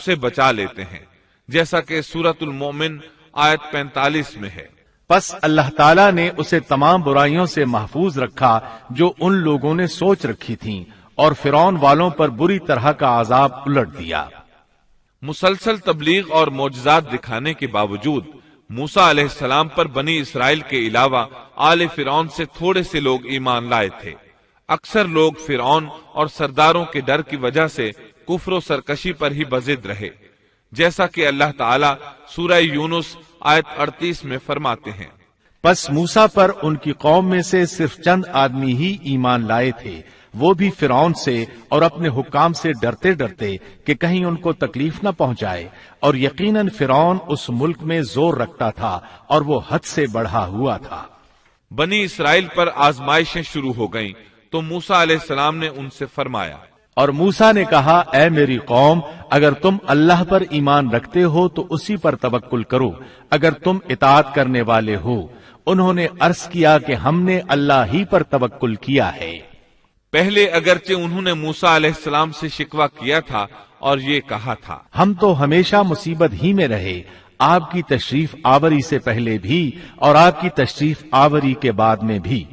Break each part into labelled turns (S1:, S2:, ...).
S1: اسے بچا لیتے ہیں، جیسا کہ سورۃ المومن آیت 45 میں ہے۔
S2: پس اللہ تعالیٰ نے اسے تمام برائیوں سے محفوظ رکھا جو ان لوگوں نے سوچ رکھی تھیں، اور فرعون والوں پر بری طرح کا عذاب الٹ دیا۔
S1: مسلسل تبلیغ اور معجزات دکھانے کے باوجود موسیٰ علیہ السلام پر بنی اسرائیل کے علاوہ آل فرعون سے تھوڑے سے لوگ ایمان لائے تھے۔ اکثر لوگ فرعون اور سرداروں کے ڈر کی وجہ سے کفر و سرکشی پر ہی بضد رہے، جیسا کہ اللہ تعالیٰ سورہ یونس آیت 38 میں فرماتے ہیں۔
S2: پس موسیٰ پر ان کی قوم میں سے صرف چند آدمی ہی ایمان لائے تھے، وہ بھی فرعون سے اور اپنے حکام سے ڈرتے ڈرتے کہ کہیں ان کو تکلیف نہ پہنچائے، اور یقیناً فرعون اس ملک میں زور رکھتا تھا اور وہ حد سے بڑھا ہوا تھا۔
S1: بنی اسرائیل پر آزمائشیں شروع ہو گئیں تو موسیٰ علیہ السلام نے ان سے فرمایا،
S2: اور موسیٰ نے کہا، اے میری قوم، اگر تم اللہ پر ایمان رکھتے ہو تو اسی پر توکل کرو، اگر تم اطاعت کرنے والے ہو۔ انہوں نے عرض کیا کہ ہم نے اللہ ہی پر توکل کیا ہے۔
S1: پہلے اگرچہ انہوں نے موسیٰ علیہ السلام سے شکوہ کیا تھا اور یہ کہا تھا،
S2: ہم تو ہمیشہ مصیبت ہی میں رہے، آپ کی تشریف آوری سے پہلے بھی اور آپ کی تشریف آوری کے بعد میں بھی۔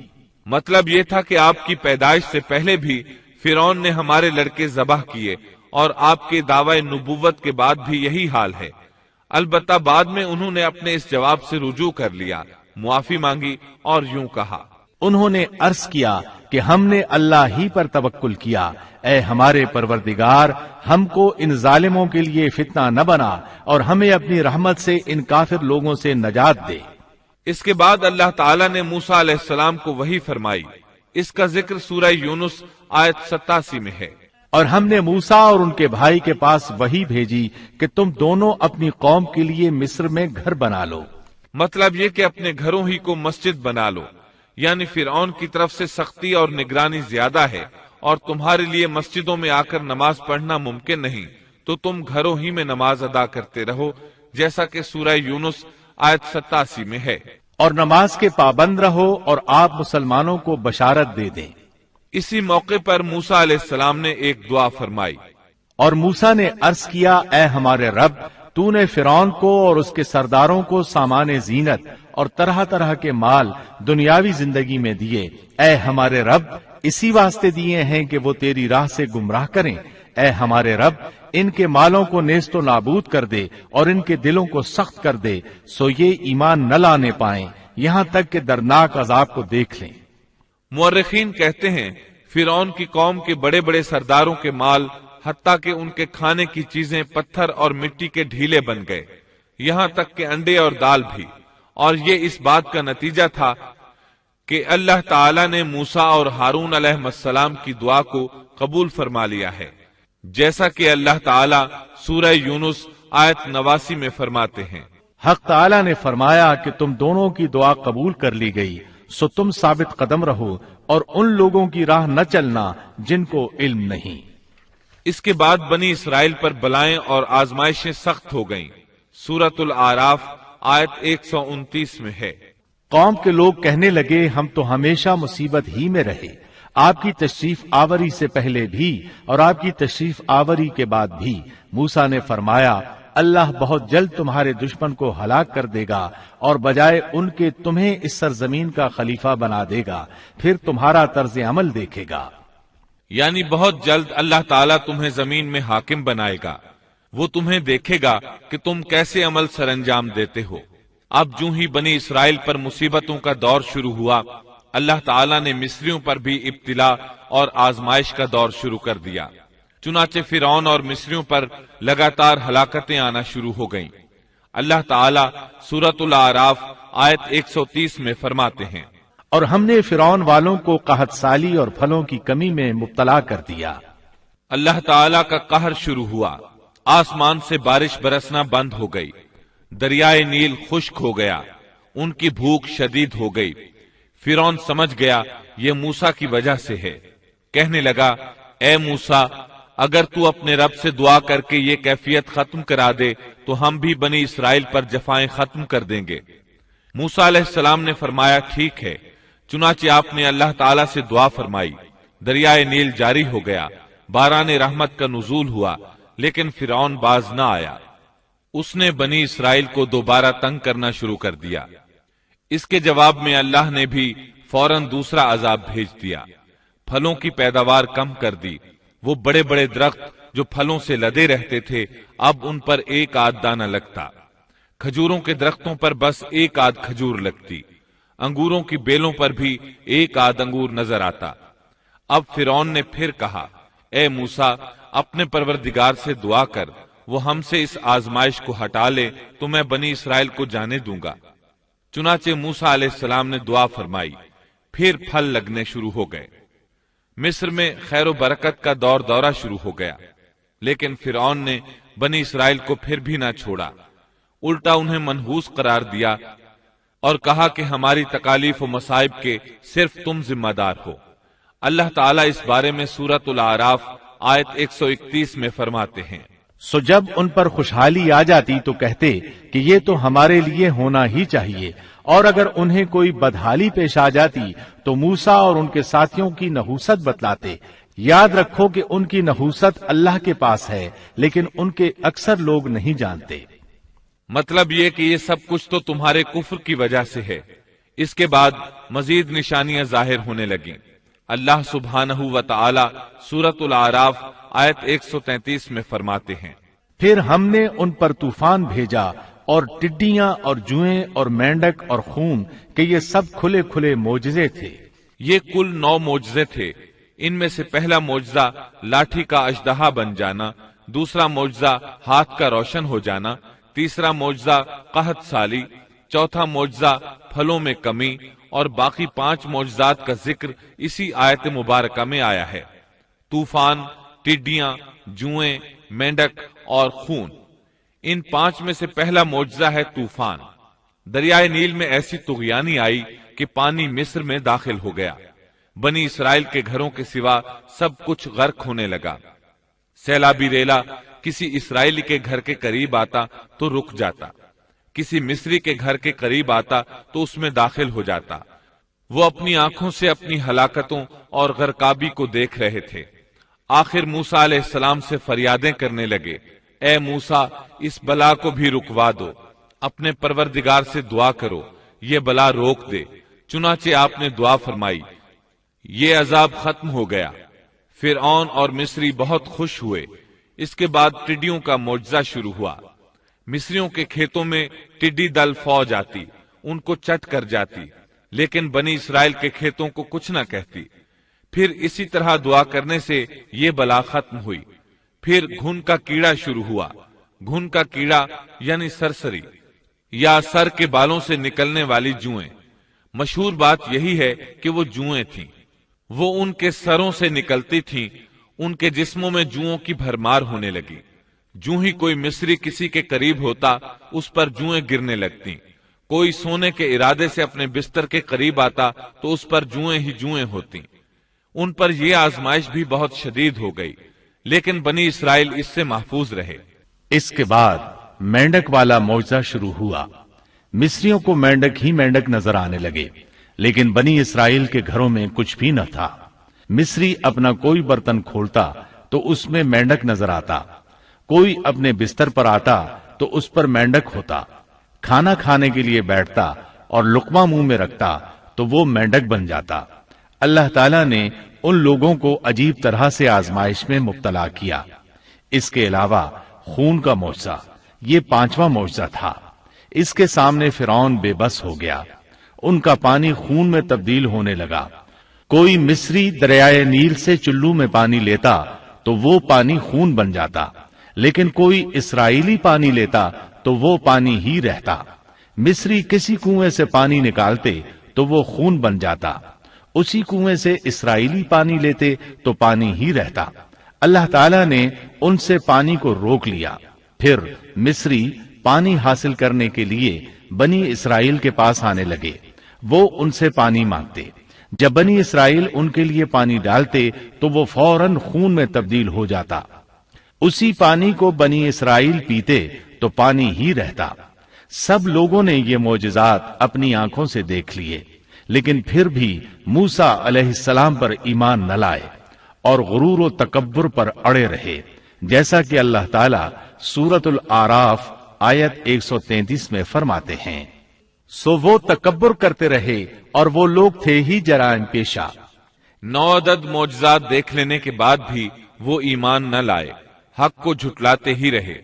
S1: مطلب یہ تھا کہ آپ کی پیدائش سے پہلے بھی فرعون نے ہمارے لڑکے ذبح کیے، اور آپ کے دعوی نبوت کے بعد بھی یہی حال ہے۔ البتہ بعد میں انہوں نے اپنے اس جواب سے رجوع کر لیا، معافی مانگی اور یوں کہا،
S2: انہوں نے عرض کیا کہ ہم نے اللہ ہی پر توکل کیا، اے ہمارے پروردگار، ہم کو ان ظالموں کے لیے فتنہ نہ بنا اور ہمیں اپنی رحمت سے ان کافر لوگوں سے نجات دے۔
S1: اس کے بعد اللہ تعالیٰ نے موسیٰ علیہ السلام کو وحی فرمائی۔ اس کا ذکر سورہ یونس آیت 87 میں ہے۔
S2: اور ہم نے موسیٰ اور ان کے بھائی کے پاس وحی بھیجی کہ تم دونوں اپنی قوم کے لیے مصر میں گھر بنا لو۔
S1: مطلب یہ کہ اپنے گھروں ہی کو مسجد بنا لو، یعنی فرعون کی طرف سے سختی اور نگرانی زیادہ ہے اور تمہارے لیے مسجدوں میں آ کر نماز پڑھنا ممکن نہیں، تو تم گھروں ہی میں نماز ادا کرتے رہو، جیسا کہ سورہ یونس آیت 87 میں ہے۔
S2: اور نماز کے پابند رہو اور آپ مسلمانوں کو بشارت دے دیں۔
S1: اسی موقع پر موسیٰ علیہ السلام نے ایک دعا فرمائی،
S2: اور موسیٰ نے عرض کیا، اے ہمارے رب، تو نے فرعون کو اور اس کے سرداروں کو سامان زینت اور طرح طرح کے مال دنیاوی زندگی میں دیے، اے ہمارے رب، اسی واسطے دیے ہیں کہ وہ تیری راہ سے گمراہ کریں۔ اے ہمارے رب، ان کے مالوں کو نیست و نابود کر دے اور ان کے دلوں کو سخت کر دے، سو یہ ایمان نہ لانے پائیں یہاں تک کہ دردناک عذاب کو دیکھ لیں۔
S1: مورخین کہتے ہیں فرعون کی قوم کے بڑے بڑے سرداروں کے مال، حتیٰ کہ ان کے کھانے کی چیزیں پتھر اور مٹی کے ڈھیلے بن گئے، یہاں تک کہ انڈے اور دال بھی، اور یہ اس بات کا نتیجہ تھا کہ اللہ تعالیٰ نے موسیٰ اور ہارون علیہ السلام کی دعا کو قبول فرما لیا ہے، جیسا کہ اللہ تعالیٰ سورہ یونس آیت 89 میں فرماتے ہیں،
S2: حق تعالیٰ نے فرمایا کہ تم دونوں کی دعا قبول کر لی گئی، سو تم ثابت قدم رہو اور ان لوگوں کی راہ نہ چلنا جن کو علم نہیں۔
S1: اس کے بعد بنی اسرائیل پر بلائیں اور آزمائشیں سخت ہو گئیں۔ سورۃ الاعراف آیت 129 میں ہے،
S2: قوم کے لوگ کہنے لگے، ہم تو ہمیشہ مصیبت ہی میں رہے، آپ کی تشریف آوری سے پہلے بھی اور آپ کی تشریف آوری کے بعد بھی۔ موسیٰ نے فرمایا، اللہ بہت جلد تمہارے دشمن کو ہلاک کر دے گا اور بجائے ان کے تمہیں اس سرزمین کا خلیفہ بنا دے گا، پھر تمہارا طرز عمل دیکھے گا۔
S1: یعنی بہت جلد اللہ تعالیٰ تمہیں زمین میں حاکم بنائے گا، وہ تمہیں دیکھے گا کہ تم کیسے عمل سر انجام دیتے ہو۔ اب جو ہی بنی اسرائیل پر مصیبتوں کا دور شروع ہوا، اللہ تعالیٰ نے مصریوں پر بھی ابتلا اور آزمائش کا دور شروع کر دیا، چنانچہ فرعون اور مصریوں پر لگاتار ہلاکتیں آنا شروع ہو گئیں۔ اللہ تعالیٰ سورۃ الاعراف آیت 130 میں فرماتے ہیں،
S2: اور ہم نے فرعون والوں کو قحط سالی اور پھلوں کی کمی میں مبتلا کر دیا۔
S1: اللہ تعالیٰ کا قہر شروع ہوا، آسمان سے بارش برسنا بند ہو گئی، دریائے نیل خشک ہو گیا، ان کی بھوک شدید ہو گئی۔ فرعون سمجھ گیا یہ موسیٰ کی وجہ سے ہے، کہنے لگا، اے موسیٰ، اگر تو اپنے رب سے دعا کر کے یہ کیفیت ختم کرا دے تو ہم بھی بنی اسرائیل پر جفائیں ختم کر دیں گے۔ موسیٰ علیہ السلام نے فرمایا، ٹھیک ہے۔ چنانچہ آپ نے اللہ تعالیٰ سے دعا فرمائی، دریائے نیل جاری ہو گیا، باران رحمت کا نزول ہوا، لیکن فرعون باز نہ آیا۔ اس نے بنی اسرائیل کو دوبارہ تنگ کرنا شروع کر دیا۔ اس کے جواب میں اللہ نے بھی فوراً دوسرا عذاب بھیج دیا، پھلوں کی پیداوار کم کر دی۔ وہ بڑے بڑے درخت جو پھلوں سے لدے رہتے تھے اب ان پر ایک آدھ دانہ لگتا، کھجوروں کے درختوں پر بس ایک آدھ کھجور لگتی، انگوروں کی بیلوں پر بھی ایک آدھ انگور نظر آتا۔ اب فرعون نے پھر کہا، اے موسیٰ، اپنے پروردگار سے دعا کر، وہ ہم سے اس آزمائش کو ہٹا لے تو میں بنی اسرائیل کو جانے دوں گا۔ چنانچہ موسیٰ علیہ السلام نے دعا فرمائی، پھر پھل لگنے شروع ہو گئے۔ مصر میں خیر و برکت کا دورہ شروع ہو گیا، لیکن فرعون نے بنی اسرائیل کو پھر بھی نہ چھوڑا، الٹا انہیں منحوس قرار دیا اور کہا کہ ہماری تکالیف و مصائب کے صرف تم ذمہ دار ہو۔ اللہ تعالیٰ اس بارے میں سورۃ الاعراف آیت 131 میں فرماتے ہیں،
S2: سو جب ان پر خوشحالی آ جاتی تو کہتے کہ یہ تو ہمارے لیے ہونا ہی چاہیے، اور اگر انہیں کوئی بدحالی پیش آ جاتی تو موسیٰ اور ان کے ساتھیوں کی نحوست بتلاتے۔ یاد رکھو کہ ان کی نحوست اللہ کے پاس ہے، لیکن ان کے اکثر لوگ نہیں جانتے۔
S1: مطلب یہ کہ یہ سب کچھ تو تمہارے کفر کی وجہ سے ہے۔ اس کے بعد مزید نشانیاں ظاہر ہونے لگیں۔ اللہ سبحانہ و تعالی سورۃ الاعراف آیت 133 میں فرماتے ہیں،
S2: پھر ہم نے ان پر طوفان بھیجا اور ٹڈیاں اور جوئیں اور مینڈک اور خون کہ یہ سب کھلے کھلے معجزے تھے۔
S1: یہ کل 9 معجزے تھے۔ ان میں سے پہلا معجزہ لاٹھی کا اژدہا بن جانا، دوسرا معجزہ ہاتھ کا روشن ہو جانا، تیسرا معجزہ قحط سالی، چوتھا معجزہ پھلوں میں کمی، اور باقی 5 معجزات کا ذکر اسی آیت مبارکہ میں آیا ہے۔ طوفان، ٹڈیاں، جوئیں، مینڈک اور خون۔ ان 5 میں سے پہلا معجزہ ہے طوفان۔ دریائے نیل میں ایسی طغیانی آئی کہ پانی مصر میں داخل ہو گیا، بنی اسرائیل کے گھروں کے سوا سب کچھ غرق ہونے لگا۔ سیلابی ریلا کسی اسرائیلی کے گھر کے قریب آتا تو رک جاتا، کسی مصری کے گھر کے قریب آتا تو اس میں داخل ہو جاتا۔ وہ اپنی آنکھوں سے اپنی ہلاکتوں اور غرقابی کو دیکھ رہے تھے۔ آخر موسیٰ علیہ السلام سے فریادیں کرنے لگے، اے موسیٰ، اس بلا کو بھی رکوا دو، اپنے پروردگار سے دعا کرو، یہ بلا روک دے۔ چنانچہ آپ نے دعا فرمائی، یہ عذاب ختم ہو گیا۔ فرعون اور مصری بہت خوش ہوئے۔ اس کے بعد ٹڈیوں کا معجزہ شروع ہوا۔ مصریوں کے کھیتوں میں ٹڈی دل فوج آتی، ان کو چٹ کر جاتی، لیکن بنی اسرائیل کے کھیتوں کو کچھ نہ کہتی۔ پھر اسی طرح دعا کرنے سے یہ بلا ختم ہوئی۔ پھر گھن کا کیڑا شروع ہوا۔ گھن کا کیڑا یعنی سرسری یا سر کے بالوں سے نکلنے والی جوئیں۔ مشہور بات یہی ہے کہ وہ جوئیں تھیں، وہ ان کے سروں سے نکلتی تھیں۔ ان کے جسموں میں جوؤں کی بھرمار ہونے لگی۔ جو ہی کوئی مصری کسی کے قریب ہوتا اس پر جوئیں گرنے لگتی۔ کوئی سونے کے ارادے سے اپنے بستر کے قریب آتا تو اس پر جوئیں ہی جوئیں ہوتی۔ ان پر یہ آزمائش بھی بہت شدید ہو گئی، لیکن بنی اسرائیل اس سے محفوظ رہے۔
S2: اس کے بعد مینڈک والا معجزہ شروع ہوا۔ مصریوں کو مینڈک ہی مینڈک نظر آنے لگے، لیکن بنی اسرائیل کے گھروں میں کچھ بھی نہ تھا۔ مصری اپنا کوئی برتن کھولتا تو اس میں مینڈک نظر آتا، کوئی اپنے بستر پر آتا تو اس پر مینڈک ہوتا، کھانا کھانے کے لیے بیٹھتا اور لقمہ منہ میں رکھتا تو وہ مینڈک بن جاتا۔ اللہ تعالیٰ نے ان لوگوں کو عجیب طرح سے آزمائش میں مبتلا کیا۔ اس کے علاوہ خون کا معجزہ، یہ 5واں معجزہ تھا۔ اس کے سامنے فرعون بے بس ہو گیا، ان کا پانی خون میں تبدیل ہونے لگا۔ کوئی مصری دریائے نیل سے چلو میں پانی لیتا تو وہ پانی خون بن جاتا، لیکن کوئی اسرائیلی پانی لیتا تو وہ پانی ہی رہتا۔ مصری کسی کنویں سے پانی نکالتے تو وہ خون بن جاتا، اسی کنویں سے اسرائیلی پانی لیتے تو پانی ہی رہتا۔ اللہ تعالیٰ نے ان سے پانی کو روک لیا۔ پھر مصری پانی حاصل کرنے کے لیے بنی اسرائیل کے پاس آنے لگے، وہ ان سے پانی مانگتے۔ جب بنی اسرائیل ان کے لیے پانی ڈالتے تو وہ فوراً خون میں تبدیل ہو جاتا۔ اسی پانی کو بنی اسرائیل پیتے تو پانی ہی رہتا۔ سب لوگوں نے یہ معجزات اپنی آنکھوں سے دیکھ لیے، لیکن پھر بھی موسیٰ علیہ السلام پر ایمان نہ لائے اور غرور و تکبر پر اڑے رہے۔ جیسا کہ اللہ تعالیٰ سورۃ الاعراف آیت 133 میں فرماتے ہیں، سو وہ تکبر کرتے رہے اور وہ لوگ تھے ہی جرائم پیشہ۔
S1: 9 عدد معجزات دیکھ لینے کے بعد بھی وہ ایمان نہ لائے، حق کو جھٹلاتے ہی رہے۔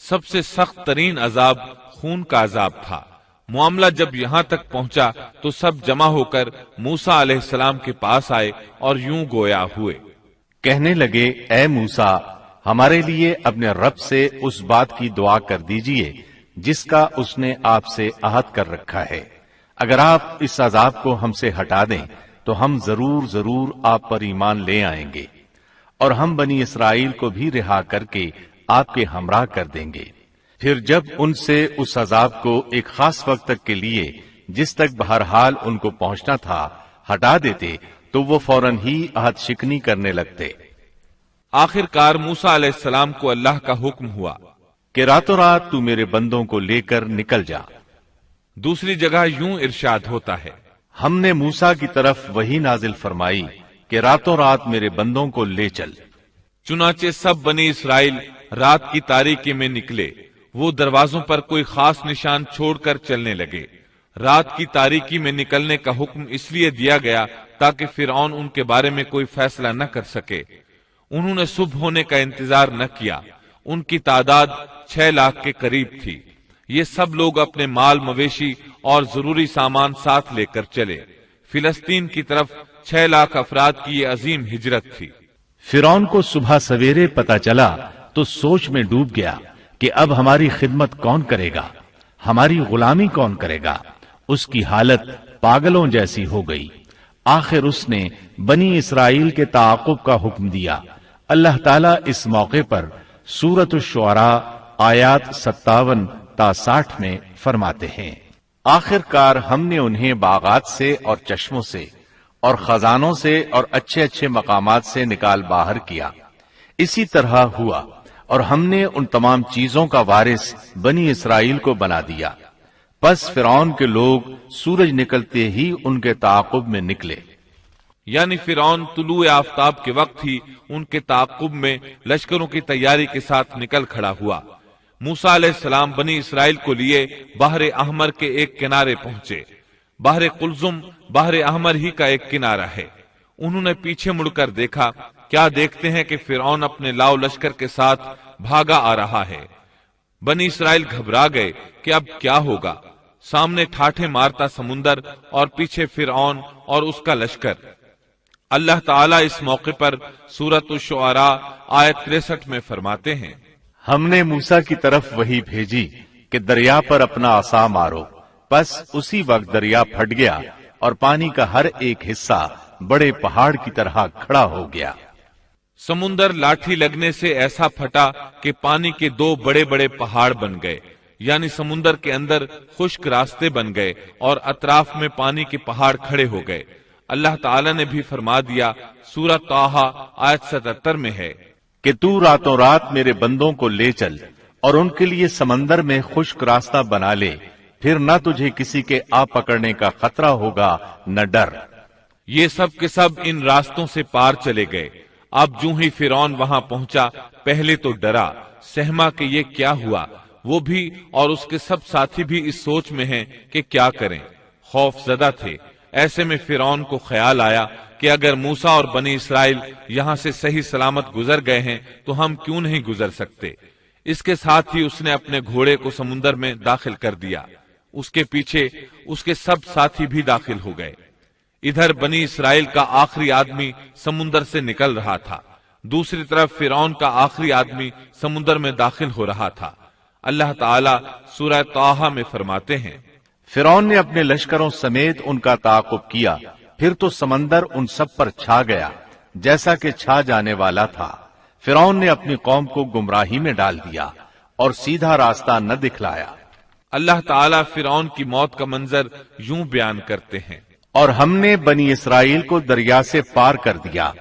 S1: سب سے سخت ترین عذاب خون کا عذاب تھا۔ معاملہ جب یہاں تک پہنچا تو سب جمع ہو کر موسیٰ علیہ السلام کے پاس آئے اور یوں گویا ہوئے،
S2: کہنے لگے، اے موسیٰ، ہمارے لیے اپنے رب سے اس بات کی دعا کر دیجئے جس کا اس نے آپ سے عہد کر رکھا ہے۔ اگر آپ اس عذاب کو ہم سے ہٹا دیں تو ہم ضرور آپ پر ایمان لے آئیں گے، اور ہم بنی اسرائیل کو بھی رہا کر کے آپ کے ہمراہ کر دیں گے۔ پھر جب ان سے اس عذاب کو ایک خاص وقت تک کے لیے جس تک بہرحال ان کو پہنچنا تھا ہٹا دیتے تو وہ فوراً ہی عہد شکنی کرنے لگتے۔
S1: آخر کار موسیٰ علیہ السلام کو اللہ کا حکم ہوا
S2: کہ راتوں رات تو میرے بندوں کو لے کر نکل جا۔
S1: دوسری جگہ یوں ارشاد ہوتا ہے،
S2: ہم نے موسیٰ کی طرف وحی نازل فرمائی کہ راتوں رات میرے بندوں کو لے چل۔
S1: چنانچہ سب بنی اسرائیل رات کی تاریکی میں نکلے۔ وہ دروازوں پر کوئی خاص نشان چھوڑ کر چلنے لگے۔ رات کی تاریکی میں نکلنے کا حکم اس لیے دیا گیا تاکہ فرعون ان کے بارے میں کوئی فیصلہ نہ کر سکے۔ انہوں نے صبح ہونے کا انتظار نہ کیا۔ ان کی تعداد 6 لاکھ کے قریب تھی۔ یہ سب لوگ اپنے مال مویشی اور ضروری سامان ساتھ لے کر چلے۔ فلسطین کی طرف 6 لاکھ افراد کی یہ عظیم ہجرت تھی۔
S2: فرعون کو صبح سویرے پتا چلا تو سوچ میں ڈوب گیا کہ اب ہماری خدمت کون کرے گا، ہماری غلامی کون کرے گا۔ اس کی حالت پاگلوں جیسی ہو گئی۔ آخر اس نے بنی اسرائیل کے تعاقب کا حکم دیا۔ اللہ تعالیٰ اس موقع پر سورۃ الشعراء آیات 57 تا 60 میں فرماتے ہیں، آخر کار ہم نے انہیں باغات سے اور چشموں سے اور خزانوں سے اور اچھے اچھے مقامات سے نکال باہر کیا۔ اسی طرح ہوا، اور ہم نے ان تمام چیزوں کا وارث بنی اسرائیل کو بنا دیا۔ پس فرعون کے لوگ سورج نکلتے ہی ان کے تعاقب میں نکلے،
S1: یعنی فرعون طلوع آفتاب کے وقت ہی ان کے تعاقب میں لشکروں کی تیاری کے ساتھ نکل کھڑا ہوا۔ موسیٰ علیہ السلام بنی اسرائیل کو لیے بحر احمر کے ایک کنارے پہنچے۔ بحر قلزم بحر احمر ہی کا ایک کنارہ ہے۔ انہوں نے پیچھے مڑ کر دیکھا، کیا دیکھتے ہیں کہ فرعون اپنے لاؤ لشکر کے ساتھ بھاگا آ رہا ہے۔ بنی اسرائیل گھبرا گئے کہ اب کیا ہوگا۔ سامنے ٹھاٹھے مارتا سمندر اور پیچھے فرعون اور اس کا لشکر۔ اللہ تعالیٰ اس موقع پر سورۃ الشعراء آیت 63 میں فرماتے ہیں،
S2: ہم نے موسیٰ کی طرف وہی بھیجی کہ دریا پر اپنا عصا مارو، پس اسی وقت دریا پھٹ گیا اور پانی کا ہر ایک حصہ بڑے پہاڑ کی طرح کھڑا ہو گیا۔
S1: سمندر لاٹھی لگنے سے ایسا پھٹا کہ پانی کے 2 بڑے بڑے پہاڑ بن گئے، یعنی سمندر کے اندر خشک راستے بن گئے اور اطراف میں پانی کے پہاڑ کھڑے ہو گئے۔ اللہ تعالیٰ نے بھی فرما دیا، سورۃ طٰہٰ آیت 77 میں ہے
S2: کہ تو راتوں رات میرے بندوں کو لے چل اور ان کے لیے سمندر میں خشک راستہ بنا لے، پھر نہ تجھے کسی کے آ پکڑنے کا خطرہ ہوگا نہ ڈر۔
S1: یہ سب کے سب ان راستوں سے پار چلے گئے۔ اب جو ہی فرعون وہاں پہنچا، پہلے تو ڈرا، سہما کہ یہ کیا ہوا۔ وہ بھی اور اس کے سب ساتھی بھی اس سوچ میں ہیں کہ کیا کریں، خوف زدہ تھے۔ ایسے میں فرعون کو خیال آیا کہ اگر موسیٰ اور بنی اسرائیل یہاں سے صحیح سلامت گزر گئے ہیں تو ہم کیوں نہیں گزر سکتے۔ اس کے ساتھ ہی اس نے اپنے گھوڑے کو سمندر میں داخل کر دیا۔ اس کے پیچھے اس کے سب ساتھی بھی داخل ہو گئے۔ ادھر بنی اسرائیل کا آخری آدمی سمندر سے نکل رہا تھا، دوسری طرف فرعون کا آخری آدمی سمندر میں داخل ہو رہا تھا۔ اللہ تعالیٰ سورہ طٰہٰ میں فرماتے ہیں،
S2: فرعون نے اپنے لشکروں سمیت ان کا تعاقب کیا، پھر تو سمندر ان سب پر چھا گیا جیسا کہ چھا جانے والا تھا۔ فرعون نے اپنی قوم کو گمراہی میں ڈال دیا اور سیدھا راستہ نہ دکھلایا۔
S1: اللہ تعالیٰ فرعون کی موت کا منظر یوں بیان کرتے ہیں،
S2: اور ہم نے بنی اسرائیل کو دریا سے پار کر دیا،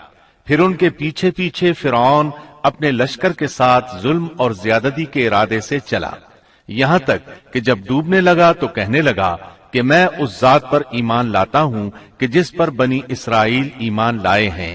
S2: پھر ان کے پیچھے پیچھے فرعون اپنے لشکر کے ساتھ ظلم اور زیادتی کے ارادے سے چلا، یہاں تک کہ جب ڈوبنے لگا تو کہنے لگا کہ میں اس ذات پر ایمان لاتا ہوں کہ جس پر بنی اسرائیل ایمان لائے ہیں،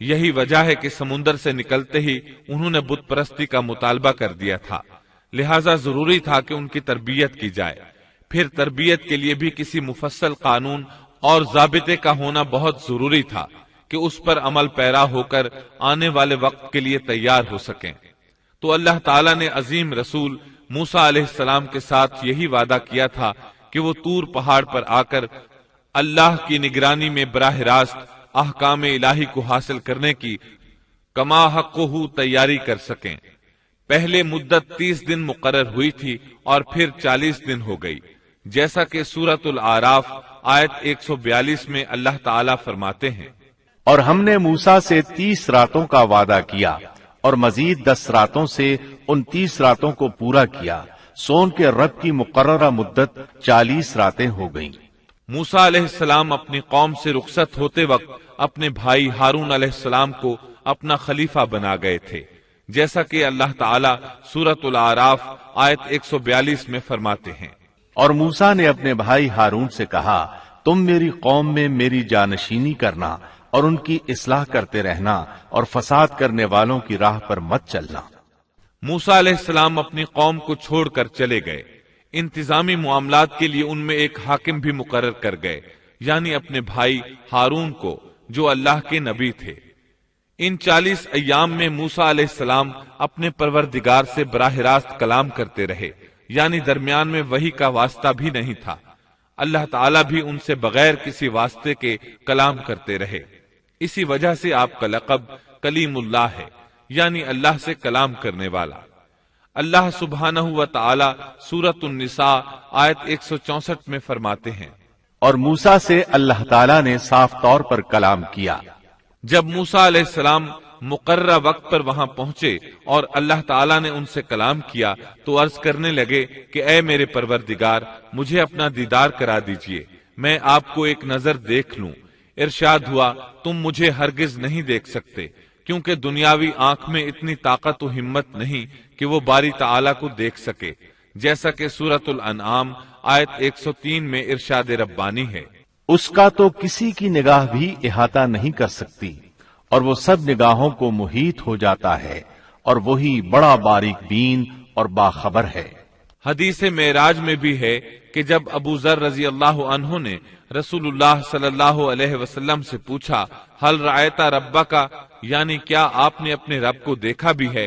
S1: یہی وجہ ہے کہ سمندر سے نکلتے ہی انہوں نے بت پرستی کا مطالبہ کر دیا تھا، لہذا ضروری تھا کہ ان کی تربیت کی جائے۔ پھر تربیت کے لیے بھی کسی مفصل قانون اور ضابطے کا ہونا بہت ضروری تھا کہ اس پر عمل پیرا ہو کر آنے والے وقت کے لیے تیار ہو سکیں۔ تو اللہ تعالیٰ نے عظیم رسول موسیٰ علیہ السلام کے ساتھ یہی وعدہ کیا تھا کہ وہ طور پہاڑ پر آ کر اللہ کی نگرانی میں براہ راست احکام الہی کو حاصل کرنے کی کما حقہ تیاری کر سکیں۔ پہلے مدت 30 دن مقرر ہوئی تھی اور پھر 40 دن ہو گئی، جیسا کہ سورۃ الاعراف آیت 142 میں اللہ تعالیٰ فرماتے ہیں،
S2: اور ہم نے موسیٰ سے 30 راتوں کا وعدہ کیا اور مزید 10 راتوں سے ان 30 راتوں کو پورا کیا، سو ان کے رب کی مقررہ مدت 40 راتیں ہو گئیں۔
S1: موسیٰ علیہ السلام اپنی قوم سے رخصت ہوتے وقت اپنے بھائی ہارون علیہ السلام کو اپنا خلیفہ بنا گئے تھے، جیسا کہ اللہ تعالیٰ سورۃ الاعراف آیت 142 میں فرماتے ہیں،
S2: اور موسیٰ نے اپنے بھائی ہارون سے کہا، تم میری قوم میں میری جانشینی کرنا اور ان کی اصلاح کرتے رہنا اور فساد کرنے والوں کی راہ پر مت چلنا۔
S1: موسیٰ علیہ السلام اپنی قوم کو چھوڑ کر چلے گئے۔ انتظامی معاملات کے لیے ان میں ایک حاکم بھی مقرر کر گئے، یعنی اپنے بھائی ہارون کو، جو اللہ کے نبی تھے۔ ان 40 ایام میں موسیٰ علیہ السلام اپنے پروردگار سے براہ راست کلام کرتے رہے، یعنی درمیان میں وحی کا واسطہ بھی نہیں تھا۔ اللہ تعالیٰ بھی ان سے بغیر کسی واسطے کے کلام کرتے رہے۔ اسی وجہ سے آپ کا لقب کلیم اللہ ہے، یعنی اللہ سے کلام کرنے والا۔ اللہ سبحانہ و تعالی سورۃ النساء آیت 164 میں فرماتے ہیں،
S2: اور موسیٰ سے اللہ تعالیٰ نے صاف طور پر کلام کیا۔
S1: جب موسیٰ علیہ السلام مقررہ وقت پر وہاں پہنچے اور اللہ تعالیٰ نے ان سے کلام کیا تو عرض کرنے لگے کہ اے میرے پروردگار، مجھے اپنا دیدار کرا دیجئے، میں آپ کو ایک نظر دیکھ لوں۔ ارشاد ہوا، تم مجھے ہرگز نہیں دیکھ سکتے، کیونکہ دنیاوی آنکھ میں اتنی طاقت و ہمت نہیں کہ وہ باری تعالیٰ کو دیکھ سکے، جیسا کہ سورۃ الانعام آیت 103 میں ارشاد ربانی ہے،
S2: اس کا تو کسی کی نگاہ بھی احاطہ نہیں کر سکتی، اور وہ سب نگاہوں کو محیط ہو جاتا ہے، اور وہی بڑا باریک بین اور باخبر ہے۔
S1: حدیث معراج میں بھی ہے کہ جب ابو ذر رضی اللہ عنہ نے رسول اللہ صلی اللہ علیہ وسلم سے پوچھا، حل رأیت ربک، یعنی کیا آپ نے اپنے رب کو دیکھا بھی ہے،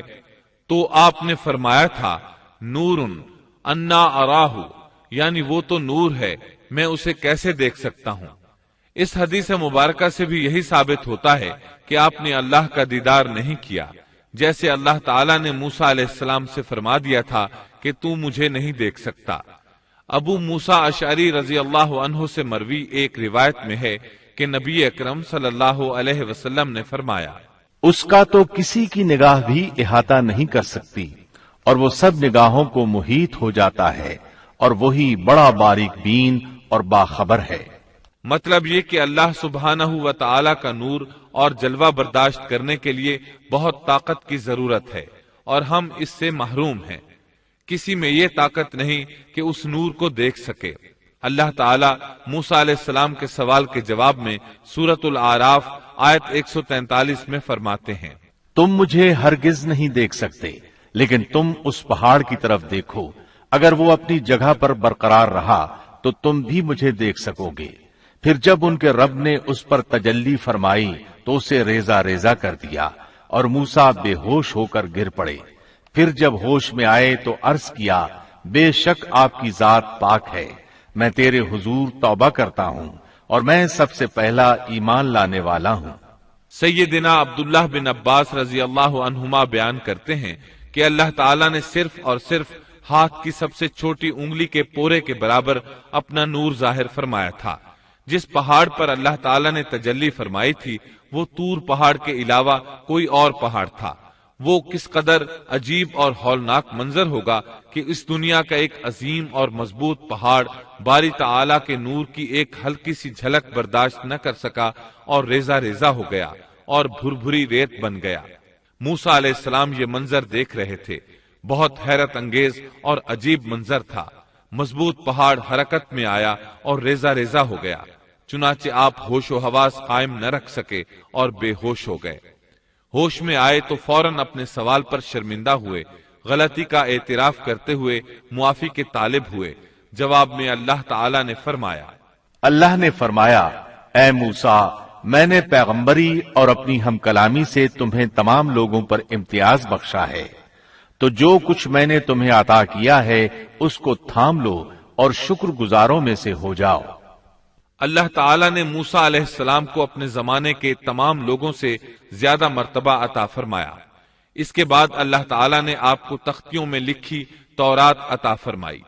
S1: تو آپ نے فرمایا تھا، نور انا اراہ، یعنی وہ تو نور ہے، میں اسے کیسے دیکھ سکتا ہوں۔ اس حدیث مبارکہ سے بھی یہی ثابت ہوتا ہے کہ آپ نے اللہ کا دیدار نہیں کیا، جیسے اللہ تعالیٰ نے موسیٰ علیہ السلام سے فرما دیا تھا کہ تو مجھے نہیں دیکھ سکتا۔ ابو موسیٰ اشعری رضی اللہ عنہ سے مروی ایک روایت میں ہے کہ نبی اکرم صلی اللہ علیہ وسلم نے فرمایا،
S2: اس کا تو کسی کی نگاہ بھی احاطہ نہیں کر سکتی، اور وہ سب نگاہوں کو محیط ہو جاتا ہے، اور وہی بڑا باریک بین اور باخبر ہے۔
S1: مطلب یہ کہ اللہ سبحانہ و تعالی کا نور اور جلوہ برداشت کرنے کے لیے بہت طاقت کی ضرورت ہے، اور ہم اس سے محروم ہیں۔ کسی میں یہ طاقت نہیں کہ اس نور کو دیکھ سکے۔ اللہ تعالیٰ موسیٰ علیہ السلام کے سوال کے جواب میں سورۃ الاعراف آیت 143 میں فرماتے ہیں،
S2: تم مجھے ہرگز نہیں دیکھ سکتے، لیکن تم اس پہاڑ کی طرف دیکھو، اگر وہ اپنی جگہ پر برقرار رہا تو تم بھی مجھے دیکھ سکو گے۔ پھر جب ان کے رب نے اس پر تجلی فرمائی تو اسے ریزہ ریزہ کر دیا، اور موسیٰ بے ہوش ہو کر گر پڑے۔ پھر جب ہوش میں آئے تو عرض کیا، بے شک آپ کی ذات پاک ہے، میں تیرے حضور توبہ کرتا ہوں، اور میں سب سے پہلا ایمان لانے والا ہوں۔
S1: سیدنا عبداللہ بن عباس رضی اللہ عنہما بیان کرتے ہیں کہ اللہ تعالیٰ نے صرف اور صرف ہاتھ کی سب سے چھوٹی انگلی کے پورے کے برابر اپنا نور ظاہر فرمایا تھا۔ جس پہاڑ پر اللہ تعالیٰ نے تجلی فرمائی تھی وہ طور پہاڑ کے علاوہ کوئی اور پہاڑ تھا۔ وہ کس قدر عجیب اور ہولناک منظر ہوگا کہ اس دنیا کا ایک عظیم اور مضبوط پہاڑ باری تعالیٰ کے نور کی ایک ہلکی سی جھلک برداشت نہ کر سکا اور ریزہ ریزہ ہو گیا اور بھری ریت بن گیا۔ موسیٰ علیہ السلام یہ منظر دیکھ رہے تھے۔ بہت حیرت انگیز اور عجیب منظر تھا۔ مضبوط پہاڑ حرکت میں آیا اور ریزہ ریزہ ہو گیا۔ چنانچہ آپ ہوش و حواس قائم نہ رکھ سکے اور بے ہوش ہو گئے۔ ہوش میں آئے تو فوراً اپنے سوال پر شرمندہ ہوئے، غلطی کا اعتراف کرتے ہوئے معافی کے طالب ہوئے۔ جواب میں اللہ تعالی نے فرمایا،
S2: اللہ نے فرمایا، اے موسیٰ، میں نے پیغمبری اور اپنی ہم کلامی سے تمہیں تمام لوگوں پر امتیاز بخشا ہے، تو جو کچھ میں نے تمہیں عطا کیا ہے اس کو تھام لو اور شکر گزاروں میں سے ہو جاؤ۔
S1: اللہ تعالیٰ نے موسیٰ علیہ السلام کو اپنے زمانے کے تمام لوگوں سے زیادہ مرتبہ عطا فرمایا۔ اس کے بعد اللہ تعالیٰ نے آپ کو تختیوں میں لکھی تورات عطا فرمائی۔